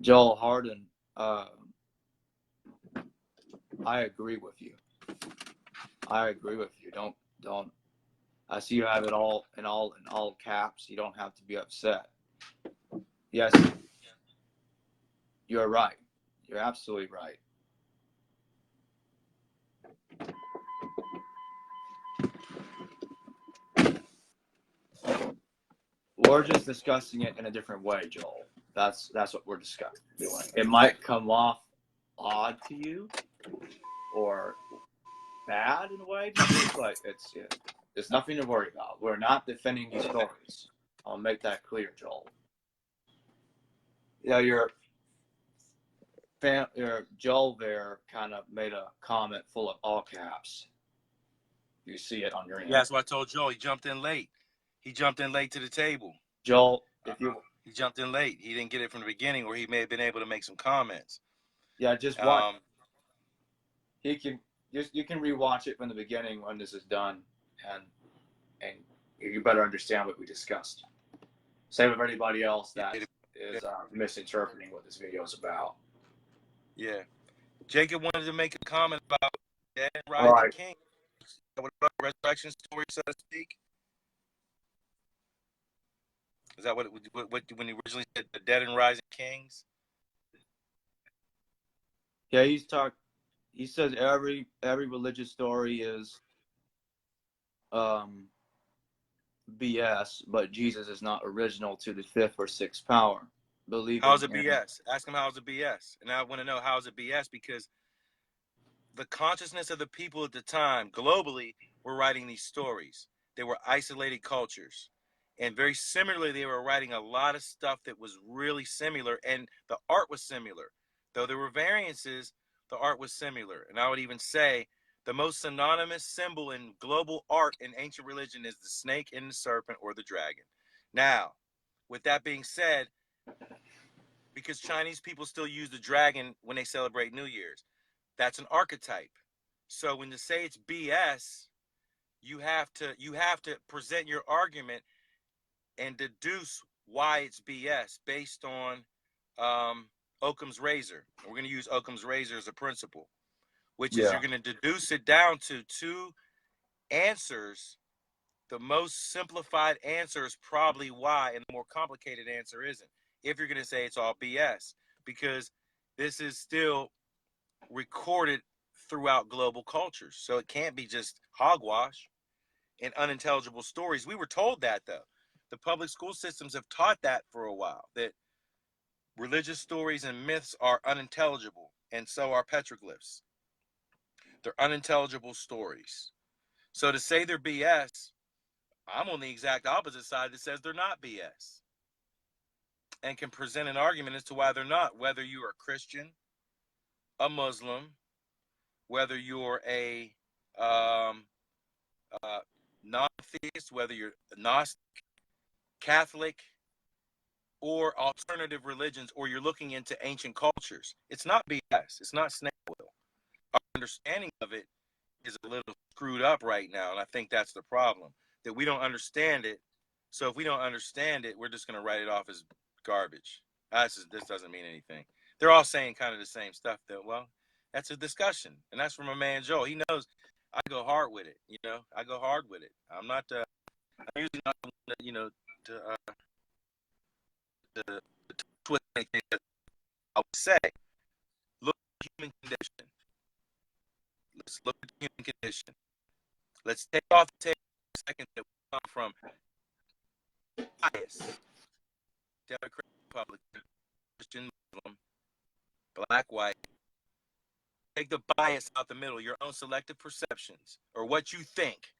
Joel Harden, I agree with you. I agree with you. Don't. I see you have it all in all caps. You don't have to be upset. Yes, you're right. You're absolutely right. We're just discussing it in a different way, Joel. That's what we're doing. It might come off odd to you or bad in a way to you, but it's nothing to worry about. We're not defending these stories. I'll make that clear, Joel. Yeah, your Joel there kind of made a comment full of all caps. You see it on your end. Yeah, that's what I told Joel. He jumped in late. He jumped in late to the table. Joel, he jumped in late. He didn't get it from the beginning, or he may have been able to make some comments. Yeah, just watch. You can rewatch it from the beginning when this is done, and you better understand what we discussed. Same with anybody else that is misinterpreting what this video is about. Yeah, Jacob wanted to make a comment about dead and rising king. What about resurrection story, so to speak? Is that what when he originally said the dead and rising kings? Yeah, he says every religious story is BS, but Jesus is not original to the fifth or sixth power. How's Believing it in BS? Ask him how's it BS. And I want to know how's it BS because the consciousness of the people at the time globally were writing these stories. They were isolated cultures. And very similarly, they were writing a lot of stuff that was really similar, and the art was similar. Though there were variances, the art was similar. And I would even say the most synonymous symbol in global art in ancient religion is the snake and the serpent or the dragon. Now, with that being said, because Chinese people still use the dragon when they celebrate New Year's, that's an archetype. So when you say it's BS, you have to present your argument and deduce why it's BS based on Occam's razor. We're going to use Occam's razor as a principle, which is you're going to deduce it down to two answers. The most simplified answer is probably why, and the more complicated answer isn't. If you're going to say it's all BS, because this is still recorded throughout global cultures. So it can't be just hogwash and unintelligible stories. We were told that, though. The public school systems have taught that for a while, that religious stories and myths are unintelligible, and so are petroglyphs. They're unintelligible stories. So to say they're BS, I'm on the exact opposite side that says they're not BS and can present an argument as to why they're not, whether you are a Christian, a Muslim, whether you're a non-theist, whether you're Gnostic, Catholic, or alternative religions, or you're looking into ancient cultures. It's not BS. It's not snake oil. Our understanding of it is a little screwed up right now, and I think that's the problem, that we don't understand it. So if we don't understand it, we're just going to write it off as garbage. This doesn't mean anything. They're all saying kind of the same stuff, though. Well, that's a discussion, and that's from my man Joel. He knows I go hard with it. I go hard with it. I'm usually not, to twist anything. I would say, look at the human condition. Let's look at the human condition. Let's take off the table for a second that we come from bias, Democrat, Republican, Christian, Muslim, black, white. Take the bias out the middle, your own selective perceptions, or what you think.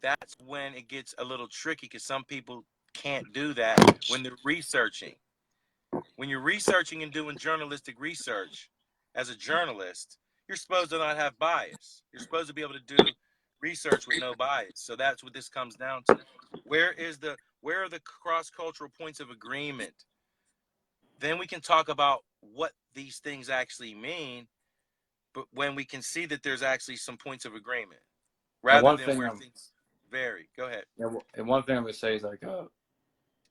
That's when it gets a little tricky, because some people can't do that when they're researching. When you're researching and doing journalistic research, as a journalist, you're supposed to not have bias. You're supposed to be able to do research with no bias. So that's what this comes down to. Where are the cross-cultural points of agreement? Then we can talk about what these things actually mean, but when we can see that there's actually some points of agreement, rather than where things vary. Go ahead. And one thing I'm going to say is, like,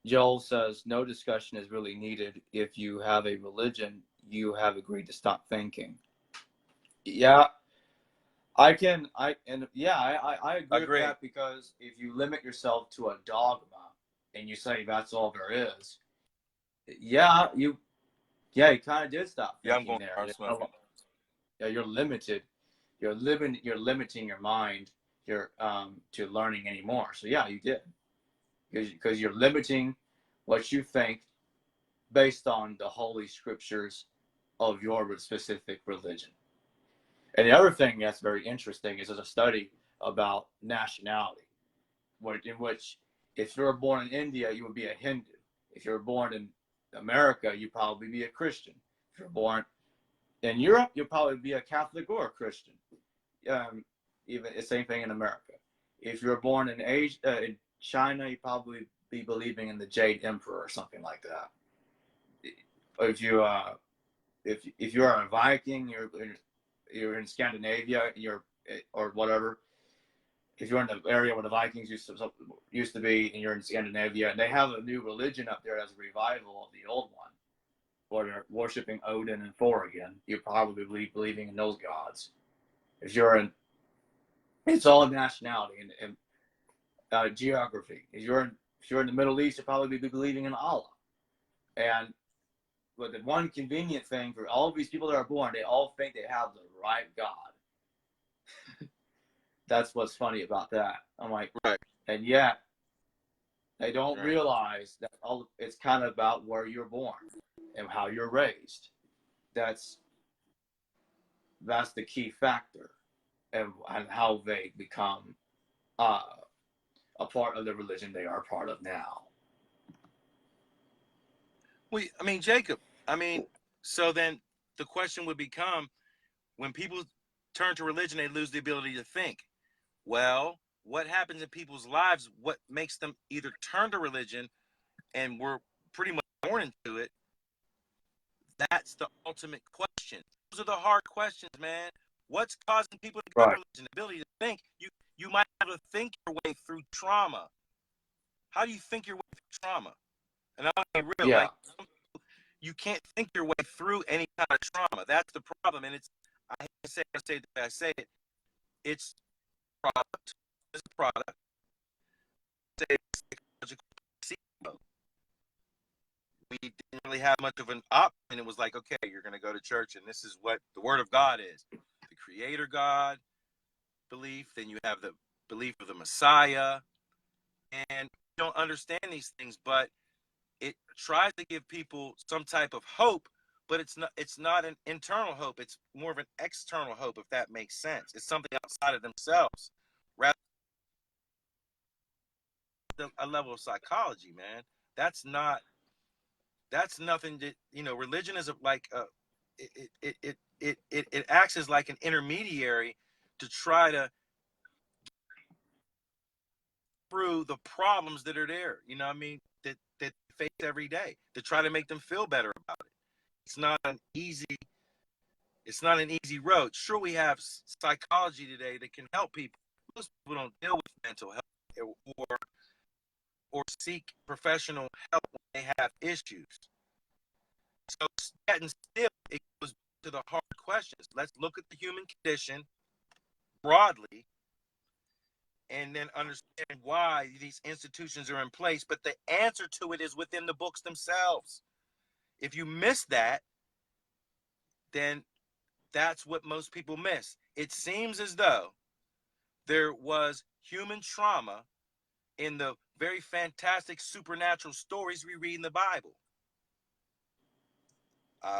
Joel says, no discussion is really needed if you have a religion you have agreed to stop thinking. Yeah, I agree with that, because if you limit yourself to a dogma and you say that's all there is, you kind of did stop thinking there. You're limited. You're limiting your mind to learning anymore. So yeah, you did, because you're limiting what you think based on the holy scriptures of your specific religion. And the other thing that's very interesting is there's a study about nationality, in which if you were born in India, you would be a Hindu. If you were born in America, you'd probably be a Christian. If you're born in Europe, you'll probably be a Catholic or a Christian. Even the same thing in America. If you're born in Asia, in China, you probably be believing in the Jade Emperor or something like that. If you're a Viking, you're in Scandinavia, or whatever. If you're in the area where the Vikings used to be, and you're in Scandinavia, and they have a new religion up there as a revival of the old one, where they're worshiping Odin and Thor again, you're probably believing in those gods. It's all nationality and geography. If you're in the Middle East, you'll probably be believing in Allah. But the one convenient thing for all of these people that are born, they all think they have the right God. That's what's funny about that. I'm like, right. And yet they don't Right. realize that it's kind of about where you're born and how you're raised. That's the key factor, and how they become uh, a part of the religion they are a part of now. Well, I mean, Jacob, I mean, so then the question would become, when people turn to religion, they lose the ability to think. Well, what happens in people's lives? What makes them either turn to religion, and we're pretty much born into it? That's the ultimate question. Those are the hard questions, man. What's causing people to go to Right. religion? The ability to think. You might be able to think your way through trauma. How do you think your way through trauma? And I'll be real, Yeah. like, you can't think your way through any kind of trauma. That's the problem. And it's, I say it, it's product. It's a product. Say it's psychological placebo. We didn't really have much of an option. It was like, okay, you're going to go to church, and this is what the Word of God is. The Creator God belief. Then you have the belief of the Messiah. And you don't understand these things, but it tries to give people some type of hope, but it's not an internal hope. It's more of an external hope, if that makes sense. It's something outside of themselves, rather than a level of psychology, man. That's nothing that, religion is like it acts as like an intermediary to try to through the problems that are there, you know what I mean, that they face every day, to try to make them feel better about it. It's not an easy road. Sure, we have psychology today that can help people. Most people don't deal with mental health or seek professional help when they have issues. So yet and still, it goes to the hard questions. Let's look at the human condition broadly, and then understand why these institutions are in place. But the answer to it is within the books themselves. If you miss that, then that's what most people miss. It seems as though there was human trauma in the very fantastic supernatural stories we read in the Bible.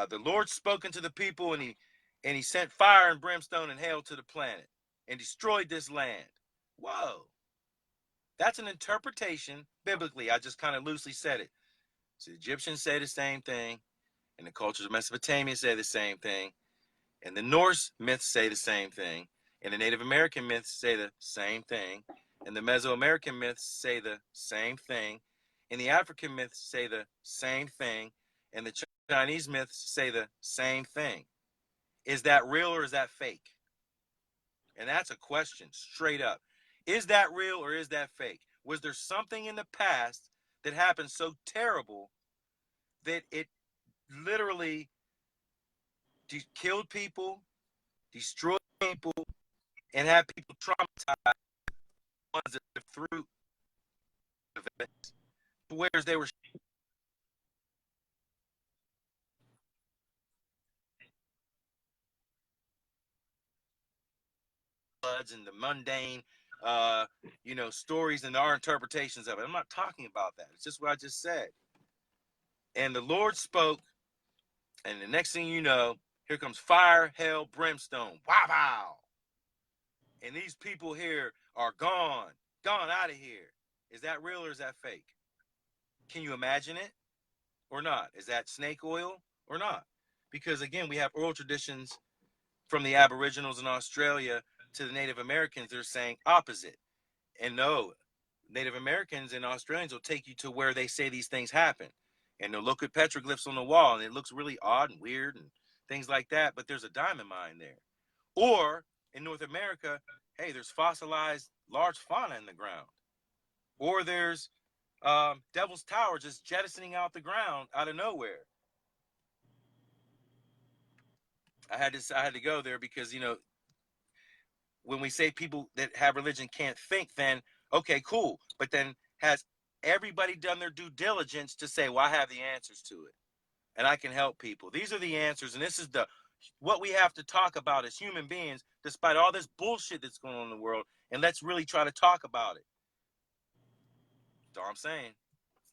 The Lord spoke unto the people, and he sent fire and brimstone and hail to the planet and destroyed this land. Whoa. That's an interpretation biblically. I just kind of loosely said it. So the Egyptians say the same thing, and the cultures of Mesopotamia say the same thing, and the Norse myths say the same thing, and the Native American myths say the same thing, and the Mesoamerican myths say the same thing, and the African myths say the same thing, and the Chinese myths say the same thing. Is that real or is that fake? And that's a question, straight up. Is that real or is that fake? Was there something in the past that happened so terrible that it literally killed people, destroyed people, and had people traumatized, ones that lived through events, whereas they were floods and the mundane, stories and our interpretations of it. I'm not talking about that. It's just what I just said. And the Lord spoke, and the next thing you know, here comes fire, hell, brimstone. Wow, wow. And these people here are gone out of here. Is that real or is that fake? Can you imagine it or not? Is that snake oil or not? Because again, we have oral traditions from the Aboriginals in Australia to the Native Americans. They're saying opposite. And no, Native Americans and Australians will take you to where they say these things happen. And they'll look at petroglyphs on the wall, and it looks really odd and weird and things like that, but there's a diamond mine there. Or in North America, hey, there's fossilized large fauna in the ground. Or there's Devil's Tower just jettisoning out the ground out of nowhere. I had to go there because, when we say people that have religion can't think, then okay, cool. But then has everybody done their due diligence to say, well, I have the answers to it and I can help people. These are the answers, and this is what we have to talk about as human beings, despite all this bullshit that's going on in the world. And let's really try to talk about it. That's all I'm saying.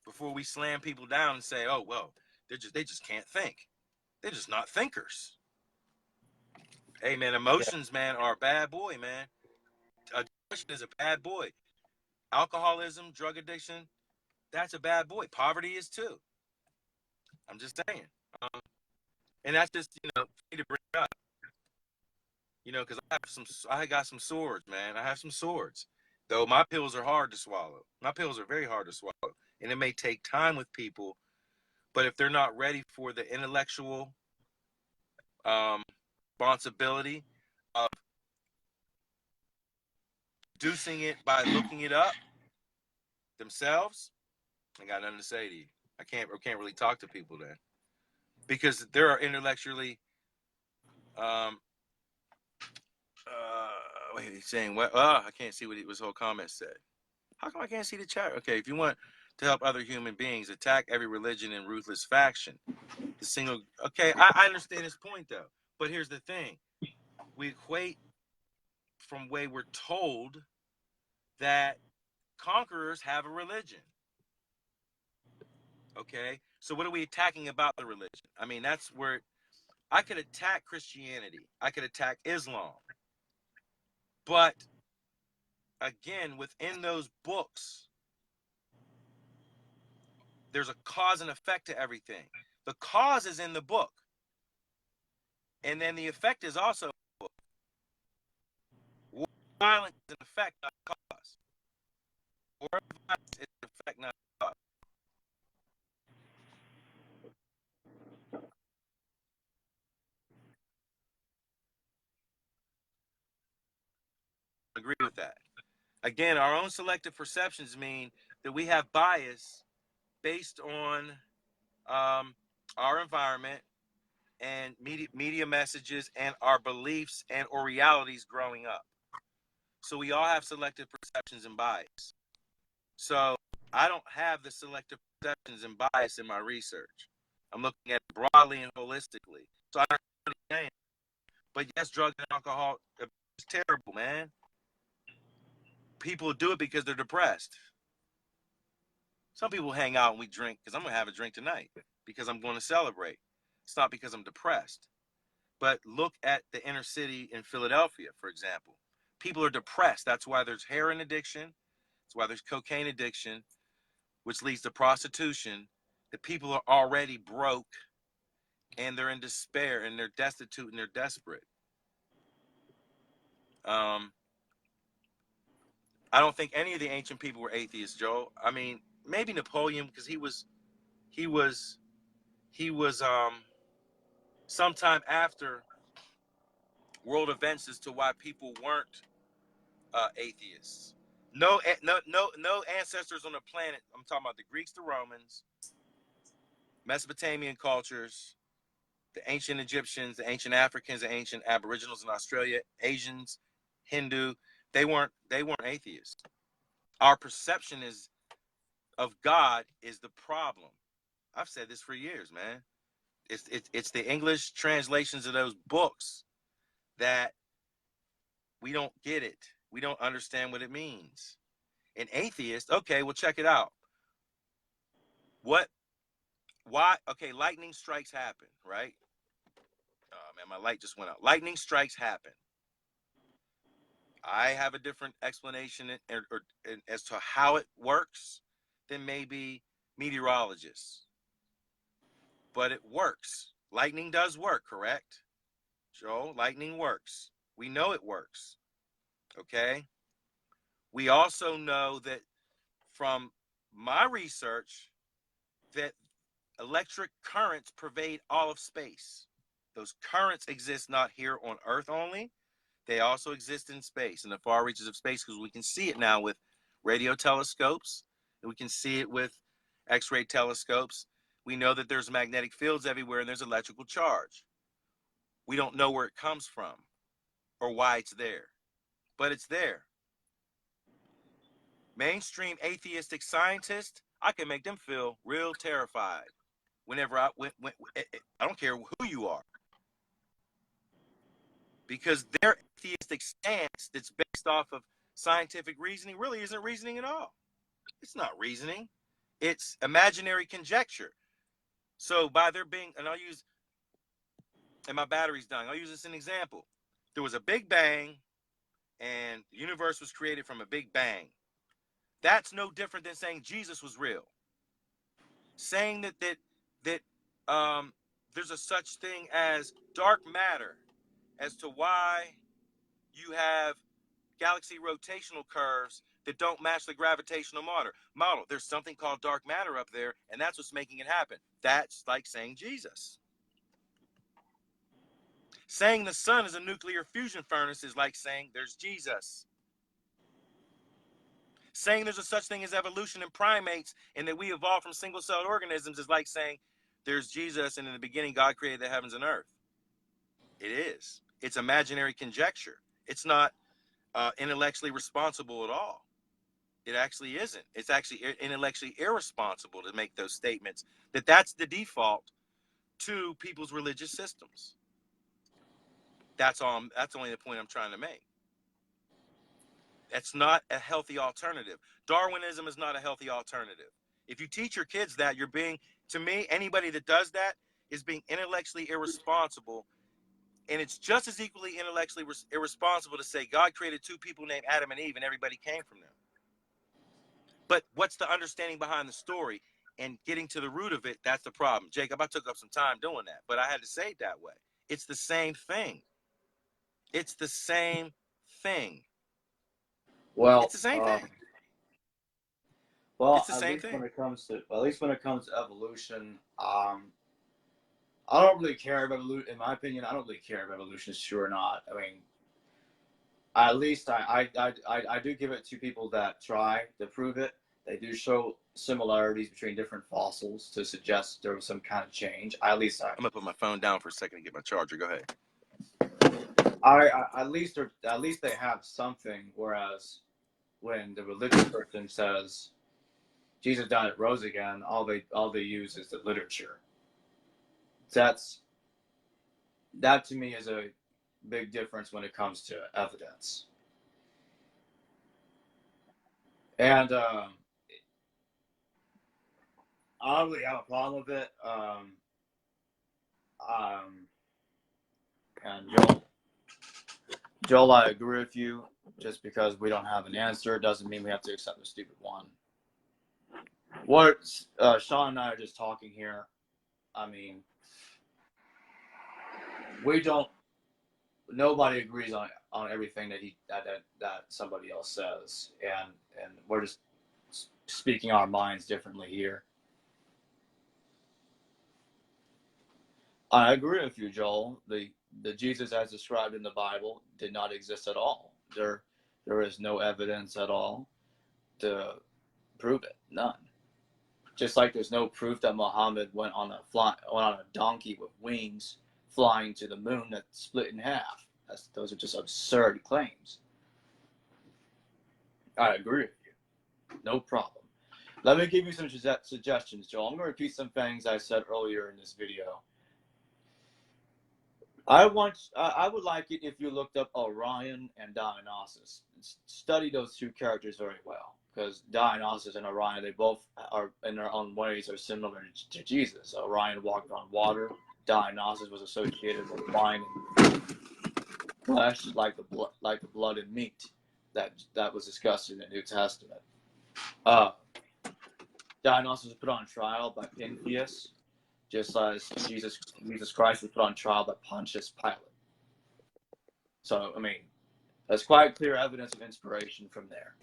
Before we slam people down and say, oh, well, they just can't think. They're just not thinkers. Hey, man, emotions, man, are a bad boy, man. Depression is a bad boy. Alcoholism, drug addiction, that's a bad boy. Poverty is too. I'm just saying. And that's just, for me to bring it up. Because I got some swords, man. I have some swords. Though my pills are hard to swallow. My pills are very hard to swallow. And it may take time with people, but if they're not ready for the intellectual responsibility of reducing it by looking it up themselves, I got nothing to say to you. I can't really talk to people then. Because there are intellectually wait, he's saying what? I can't see what his whole comment said. How come I can't see the chat? Okay, if you want to help other human beings, attack every religion and ruthless faction. Okay, I understand his point though. But here's the thing. We equate from way we're told that conquerors have a religion. Okay, so what are we attacking about the religion? I mean, that's where I could attack Christianity. I could attack Islam. But again, within those books, there's a cause and effect to everything. The cause is in the book. And then the effect is also in the book. War violence is an effect, not a cause. War violence is an effect, not a cause. I agree with that. Again, our own selective perceptions mean that we have bias based on our environment and media messages and our beliefs and or realities growing up. So we all have selective perceptions and bias. So I don't have the selective perceptions and bias in my research. I'm looking at it broadly and holistically. So I don't understand. But yes, drugs and alcohol is terrible, man. People do it because they're depressed. Some people hang out and we drink because I'm going to have a drink tonight because I'm going to celebrate. It's not because I'm depressed. But look at the inner city in Philadelphia, for example. People are depressed. That's why there's heroin addiction. That's why there's cocaine addiction, which leads to prostitution. The people are already broke and they're in despair and they're destitute and they're desperate. I don't think any of the ancient people were atheists, Joel. I mean, maybe Napoleon, because he was sometime after world events as to why people weren't atheists. No ancestors on the planet. I'm talking about the Greeks, the Romans, Mesopotamian cultures, the ancient Egyptians, the ancient Africans, the ancient Aboriginals in Australia, Asians, Hindu. They weren't atheists. Our perception of God is the problem. I've said this for years, man. It's the English translations of those books that we don't get it. We don't understand what it means. An atheist, okay, well, check it out. Why? Okay, lightning strikes happen, right? Oh, man, my light just went out. Lightning strikes happen. I have a different explanation as to how it works than maybe meteorologists. But it works. Lightning does work, correct? Joe, lightning works. We know it works. Okay? We also know that from my research that electric currents pervade all of space. Those currents exist not here on Earth only. They also exist in space, in the far reaches of space, because we can see it now with radio telescopes, and we can see it with X-ray telescopes. We know that there's magnetic fields everywhere and there's electrical charge. We don't know where it comes from or why it's there, but it's there. Mainstream atheistic scientists, I can make them feel real terrified whenever I don't care who you are, because their atheistic stance that's based off of scientific reasoning really isn't reasoning at all. It's not reasoning. It's imaginary conjecture. So by there being, and my battery's dying. I'll use this as an example. There was a big bang, and the universe was created from a big bang. That's no different than saying Jesus was real. Saying that there's a such thing as dark matter, as to why you have galaxy rotational curves that don't match the gravitational model. There's something called dark matter up there, and that's what's making it happen. That's like saying Jesus. Saying the sun is a nuclear fusion furnace is like saying there's Jesus. Saying there's a such thing as evolution in primates and that we evolved from single-celled organisms is like saying there's Jesus and in the beginning God created the heavens and earth. It is. It's imaginary conjecture. It's not intellectually responsible at all. It actually isn't. It's actually intellectually irresponsible to make those statements. That's the default to people's religious systems. That's all. That's only the point I'm trying to make. That's not a healthy alternative. Darwinism is not a healthy alternative. If you teach your kids that, you're being, to me, anybody that does that is being intellectually irresponsible. And it's just as equally intellectually irresponsible to say God created two people named Adam and Eve and everybody came from them. But what's the understanding behind the story and getting to the root of it? That's the problem. Jacob, I took up some time doing that, but I had to say it that way. It's the same thing. It's the same thing. Well, It's the same thing. Well, it's the same thing. When it comes to evolution, I don't really care about evolution. In my opinion, I don't really care if evolution is true or not. I mean, at least I do give it to people that try to prove it. They do show similarities between different fossils to suggest there was some kind of change. I'm gonna put my phone down for a second to get my charger. Go ahead. At least they have something. Whereas when the religious person says Jesus died and rose again, all they use is the literature. That to me is a big difference when it comes to evidence. And I don't really have a problem with it. And Joel, I agree with you. Just because we don't have an answer doesn't mean we have to accept the stupid one. What Sean and I are just talking here. I mean, nobody agrees on everything that somebody else says, and we're just speaking our minds differently here. I agree with you, Joel. The Jesus as described in the Bible did not exist at all. There is no evidence at all to prove it. None. Just like there's no proof that Muhammad went on a donkey with wings flying to the moon that split in half. Those are just absurd claims. I agree with you. No problem. Let me give you some suggestions, Joel. I'm going to repeat some things I said earlier in this video. I would like it if you looked up Orion and Dionysus. Study those two characters very well, because Dionysus and Orion, they both are, in their own ways, are similar to Jesus. Orion walked on water. Dionysus was associated with wine and flesh, like the blood and meat that was discussed in the New Testament. Dionysus was put on trial by Pentheus, just as Jesus Christ was put on trial by Pontius Pilate. So, I mean, that's quite clear evidence of inspiration from there.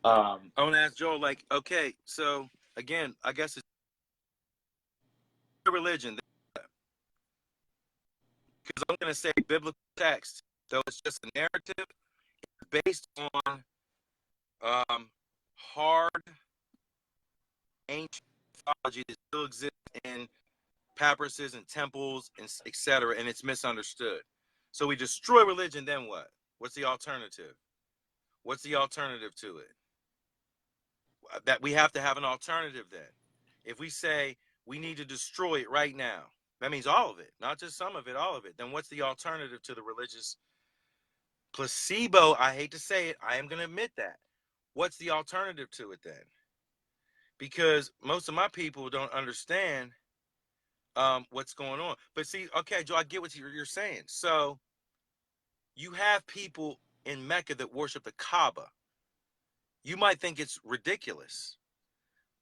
I want to ask Joel, like, okay, so again, I guess it's religion. Because I'm going to say biblical text, though it's just a narrative, based on hard, ancient mythology that still exists in papyruses and temples, and etc., and it's misunderstood. So we destroy religion, then what? What's the alternative? What's the alternative to it? That we have to have an alternative then. If we say we need to destroy it right now, that means all of it, not just some of it, all of it. Then what's the alternative to the religious placebo? I hate to say it. I am going to admit that. what's the alternative to it then? Because most of my people don't understand what's going on. But see, okay, Joe, I get what you're saying. So you have people in Mecca that worship the Kaaba. You might think it's ridiculous,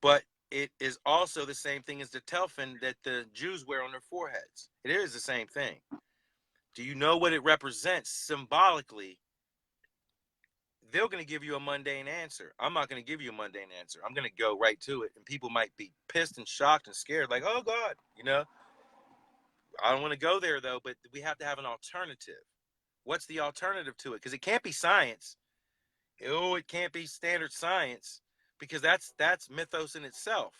but it is also the same thing as the tefillin that the Jews wear on their foreheads. It is the same thing. Do you know what it represents symbolically? They're going to give you a mundane answer. I'm not going to give you a mundane answer. I'm going to go right to it. And people might be pissed and shocked and scared, like, oh, God, you know. I don't want to go there, though, but we have to have an alternative. What's the alternative to it? Because it can't be science. Oh, it can't be standard science, because that's mythos in itself.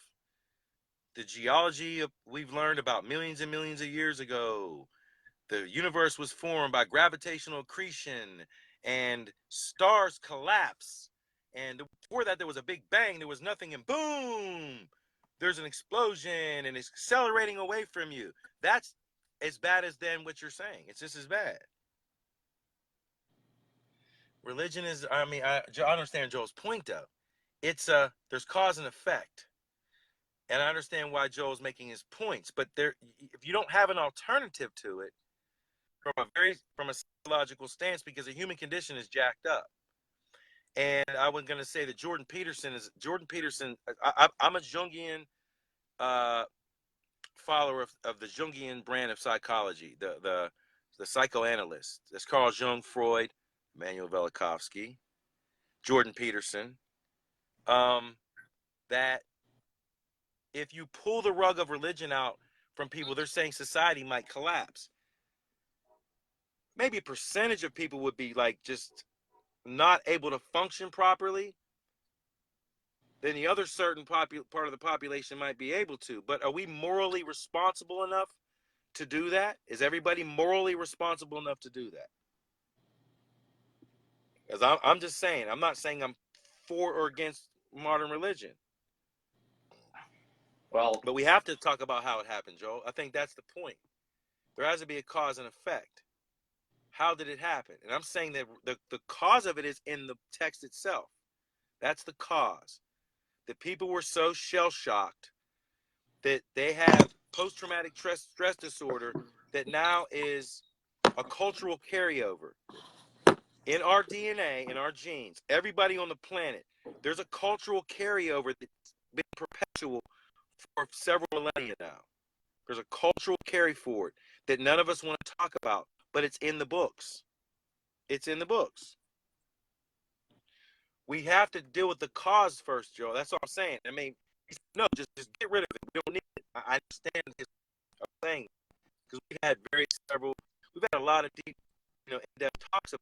The geology we've learned about millions and millions of years ago. The universe was formed by gravitational accretion, and stars collapse. And before that, there was a big bang. There was nothing, and boom, there's an explosion, and it's accelerating away from you. That's as bad as then what you're saying. It's just as bad. Religion is, I mean, I understand Joel's point, though. It's there's cause and effect. And I understand why Joel's making his points, but if you don't have an alternative to it, from a psychological stance, because the human condition is jacked up. And I was going to say that Jordan Peterson. I'm a Jungian follower of the Jungian brand of psychology, the psychoanalyst. That's Carl Jung, Freud, Immanuel Velikovsky, Jordan Peterson. That if you pull the rug of religion out from people, they're saying society might collapse. Maybe a percentage of people would be like just not able to function properly. Then the other certain part of the population might be able to. But are we morally responsible enough to do that? Is everybody morally responsible enough to do that? Because I'm just saying, I'm not saying I'm for or against modern religion. Well, but we have to talk about how it happened, Joel. I think that's the point. There has to be a cause and effect. How did it happen? And I'm saying that the cause of it is in the text itself. That's the cause. The people were so shell-shocked that they have post-traumatic stress disorder that now is a cultural carryover. In our DNA, in our genes, everybody on the planet, there's a cultural carryover that's been perpetual for several millennia now. There's a cultural carry forward that none of us want to talk about, but it's in the books. It's in the books. We have to deal with the cause first, Joe. That's what I'm saying. I mean, no, just get rid of it. We don't need it. I understand his thing, because we've had we've had a lot of deep, in-depth talks about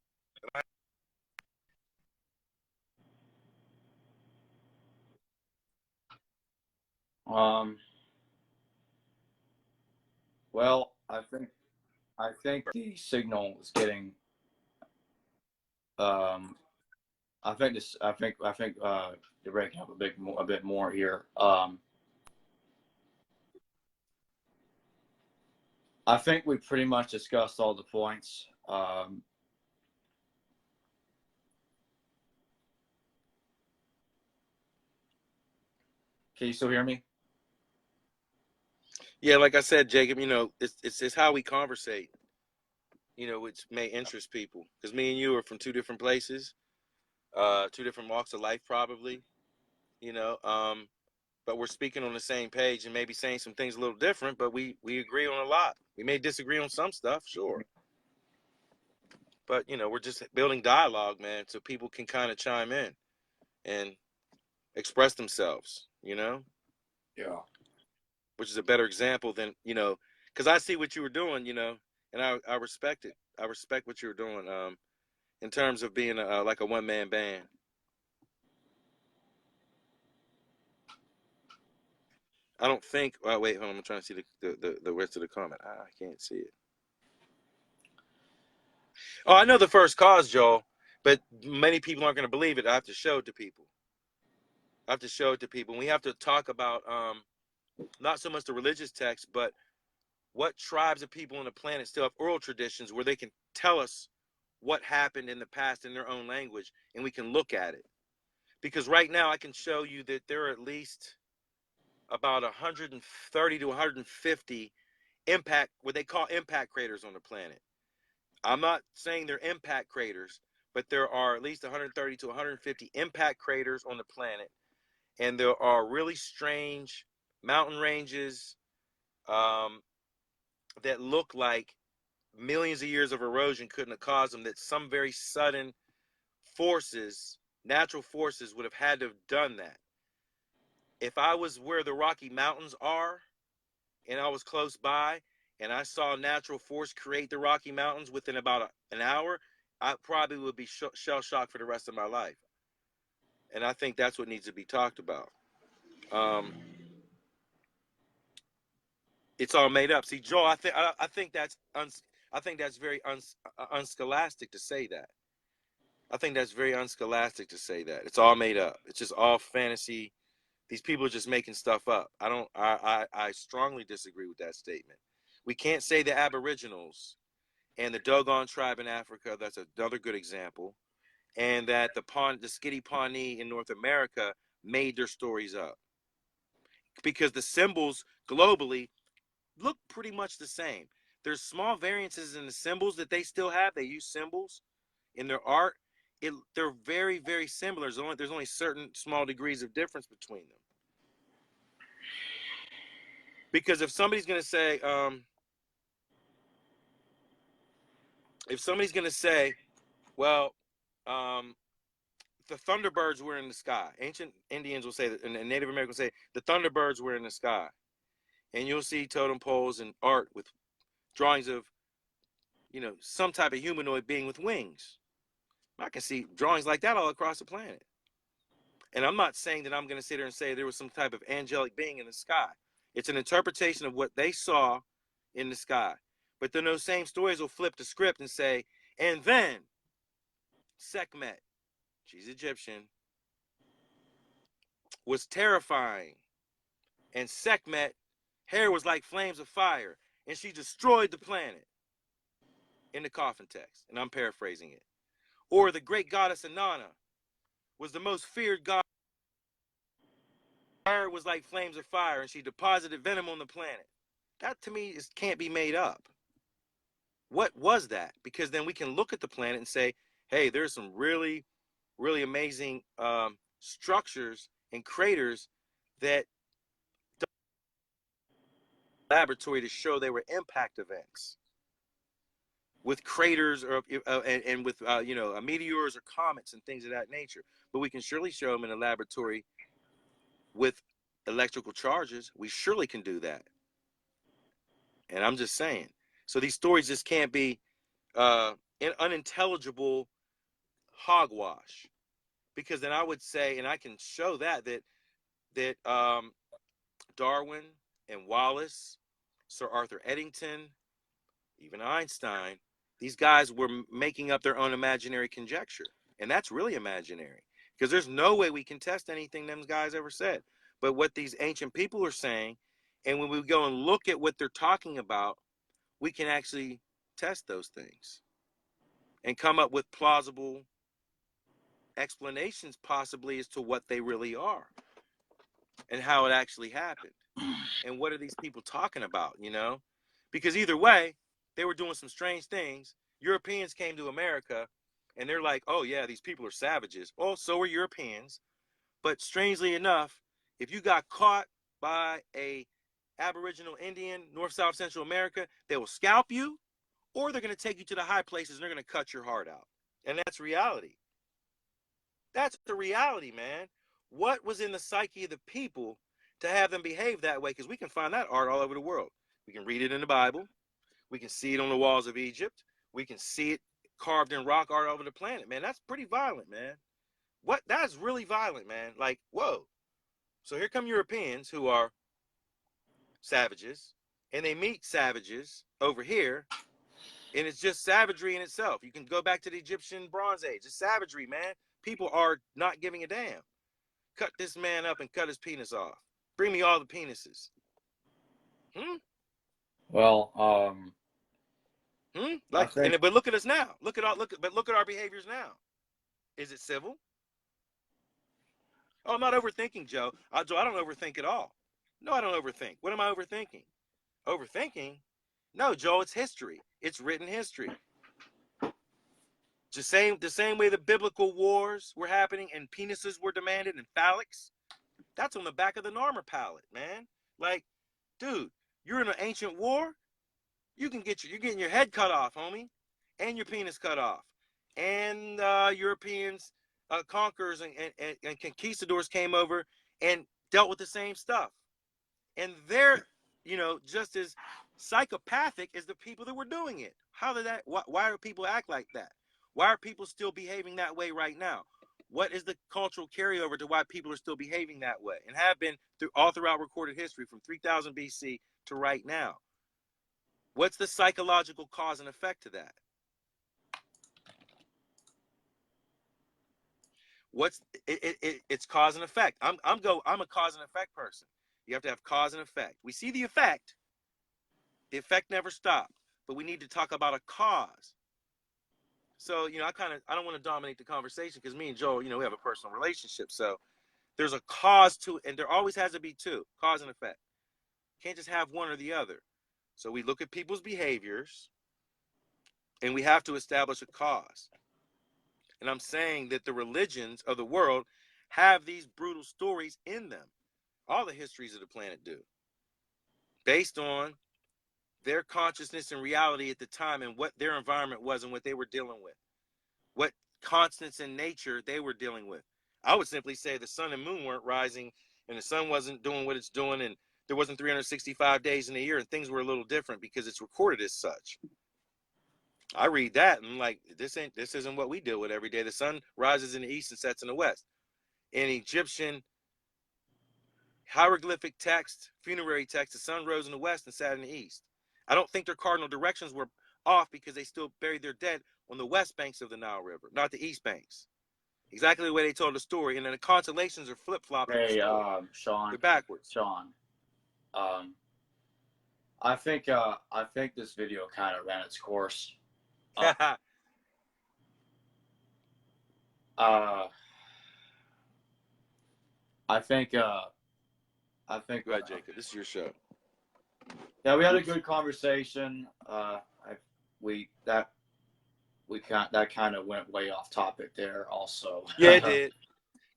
it. Well, I think the signal is getting. I think you're breaking up a bit more here. I think we pretty much discussed all the points. Can you still hear me? Yeah, like I said, Jacob, it's how we conversate, which may interest people. Because me and you are from two different places, two different walks of life, probably, but we're speaking on the same page and maybe saying some things a little different, but we agree on a lot. We may disagree on some stuff, sure. But, we're just building dialogue, man, so people can kind of chime in and express themselves, Yeah. Which is a better example than, because I see what you were doing, and I respect it. I respect what you were doing in terms of being like a one-man band. I don't think. Oh, wait, hold on. I'm trying to see the rest of the comment. I can't see it. Oh, I know the first cause, Joel, but many people aren't going to believe it. I have to show it to people. We have to talk about not so much the religious text, but what tribes of people on the planet still have oral traditions where they can tell us what happened in the past in their own language, and we can look at it. Because right now I can show you that there are at least about 130 to 150 what they call impact craters on the planet. I'm not saying they're impact craters, but there are at least 130 to 150 impact craters on the planet. And there are really strange mountain ranges that look like millions of years of erosion couldn't have caused them, that some very sudden forces, natural forces, would have had to have done that. If I was where the Rocky Mountains are and I was close by and I saw natural force create the Rocky Mountains within about an hour, I probably would be shell shocked for the rest of my life. And I think that's what needs to be talked about. It's all made up. See, Joel, I think that's very unscholastic to say that. I think that's very unscholastic to say that. It's all made up. It's just all fantasy. These people are just making stuff up. I strongly disagree with that statement. We can't say the Aboriginals and the Dogon tribe in Africa, that's another good example, and that the Skitty Pawnee in North America made their stories up. Because the symbols globally look pretty much the same. There's small variances in the symbols that they still have. They use symbols in their art. They're very, very similar. There's only certain small degrees of difference between them. Because if somebody's going to say, well, the Thunderbirds were in the sky. Ancient Indians will say that, and Native Americans will say the Thunderbirds were in the sky. And you'll see totem poles and art with drawings of, some type of humanoid being with wings. I can see drawings like that all across the planet. And I'm not saying that I'm going to sit here and say there was some type of angelic being in the sky. It's an interpretation of what they saw in the sky. But then those same stories will flip the script and say, and then Sekhmet, she's Egyptian, was terrifying. And Sekhmet, hair was like flames of fire. And she destroyed the planet. In the coffin text. And I'm paraphrasing it. Or the great goddess Inanna was the most feared god. Her was like flames of fire, and she deposited venom on the planet. That to me can't be made up. What was that? Because then we can look at the planet and say, hey, there's some really, really amazing structures and craters that laboratory to show they were impact events with craters and with meteors or comets and things of that nature. But we can surely show them in a laboratory with electrical charges. We surely can do that. And I'm just saying. So these stories just can't be unintelligible hogwash. Because then I would say, and I can show that Darwin and Wallace, Sir Arthur Eddington, even Einstein, these guys were making up their own imaginary conjecture. And that's really imaginary. Because there's no way we can test anything them guys ever said. But what these ancient people are saying, and when we go and look at what they're talking about, we can actually test those things and come up with plausible explanations possibly as to what they really are and how it actually happened. And what are these people talking about, Because either way, they were doing some strange things. Europeans came to America and they're like, oh yeah, these people are savages. Oh, so are Europeans. But strangely enough, if you got caught by a Aboriginal Indian, North, South, Central America, they will scalp you, or they're going to take you to the high places and they're going to cut your heart out. And that's reality. That's the reality, man. What was in the psyche of the people to have them behave that way? Because we can find that art all over the world. We can read it in the Bible. We can see it on the walls of Egypt. We can see it carved in rock art all over the planet, man. That's pretty violent, man. That's really violent, man. Like, whoa. So here come Europeans who are savages, and they meet savages over here, and it's just savagery in itself. You can go back to the Egyptian Bronze Age. It's savagery, man. People are not giving a damn. Cut this man up and cut his penis off. Bring me all the penises. Well, But look at us now. Look at our behaviors now. Is it civil? Oh, I'm not overthinking, Joe. Joe, I don't overthink at all. No, I don't overthink. What am I overthinking? Overthinking? No, Joe, it's history. It's written history. The same way the biblical wars were happening and penises were demanded and phallics, that's on the back of the Narmer pallet, man. Like, dude, you're in an ancient war, you're getting your head cut off, homie, and your penis cut off. And Europeans, conquerors and conquistadors came over and dealt with the same stuff. And they're, just as psychopathic as the people that were doing it. How did that? Why do people act like that? Why are people still behaving that way right now? What is the cultural carryover to why people are still behaving that way and have been all throughout recorded history from 3000 BC to right now? What's the psychological cause and effect to that? It's cause and effect. I'm a cause and effect person. You have to have cause and effect. We see the effect. The effect never stopped, but we need to talk about a cause. So, I don't want to dominate the conversation because me and Joel, we have a personal relationship. So there's a cause to it, and there always has to be two, cause and effect. Can't just have one or the other. So we look at people's behaviors and we have to establish a cause. And I'm saying that the religions of the world have these brutal stories in them. All the histories of the planet do. Based on their consciousness and reality at the time and what their environment was and what they were dealing with. What constants in nature they were dealing with. I would simply say the sun and moon weren't rising and the sun wasn't doing what it's doing and there wasn't 365 days in a year and things were a little different because it's recorded as such. I read that and I'm like, this isn't what we deal with every day. The sun rises in the east and sets in the west. In Egyptian hieroglyphic text, funerary text, the sun rose in the west and set in the east. I don't think their cardinal directions were off because they still buried their dead on the west banks of the Nile River, not the east banks. Exactly the way they told the story. And then the constellations are flip-flopping. Hey, Sean. They're backwards. Sean. I think this video kind of ran its course. I think. Go ahead, Jacob. This is your show. Yeah, we had a good conversation. That kind of went way off topic there. Also. Yeah, it did.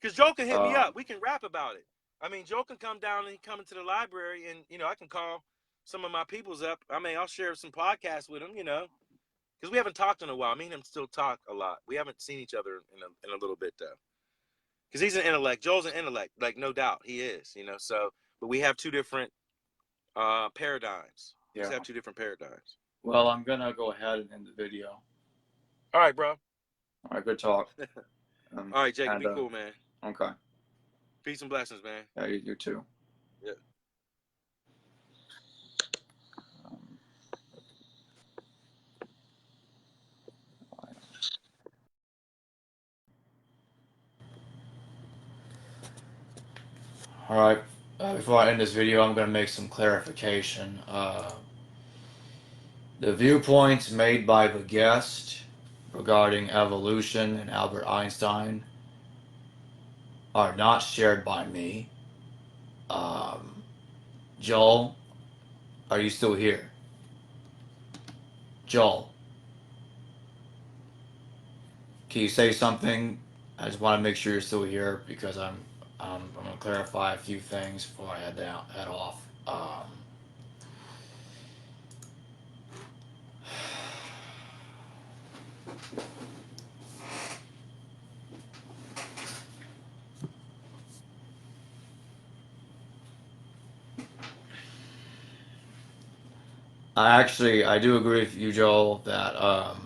Because Joe can hit me up. We can rap about it. I mean, Joe can come down and come into the library, and I can call some of my peoples up. I mean, I'll share some podcasts with them. Because we haven't talked in a while. Me and him still talk a lot. We haven't seen each other in a little bit though. Because he's an intellect. Joel's an intellect, like no doubt he is. So, but we have two different paradigms. We just have two different paradigms. Well, I'm gonna go ahead and end the video. All right, bro. All right, good talk. All right, Jacob, be cool, man. Okay. Peace and blessings, man. Yeah, you too. Yeah. All right. Before I end this video, I'm going to make some clarification. The viewpoints made by the guest regarding evolution and Albert Einstein are not shared by me. Joel, are you still here? Joel, can you say something? I just want to make sure you're still here because I'm going to clarify a few things before I head off. I do agree with you, Joel, that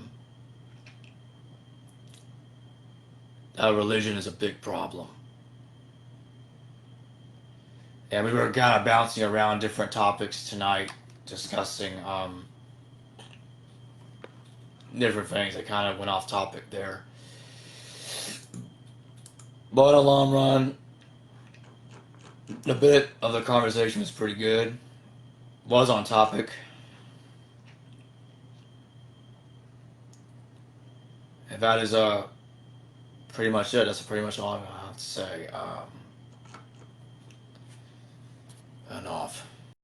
religion is a big problem. And we were kind of bouncing around different topics tonight, discussing different things that kind of went off topic there. But in the long run, a bit of the conversation was pretty good. Was on topic. And that is pretty much it. That's pretty much all I'm going to have to say. enough.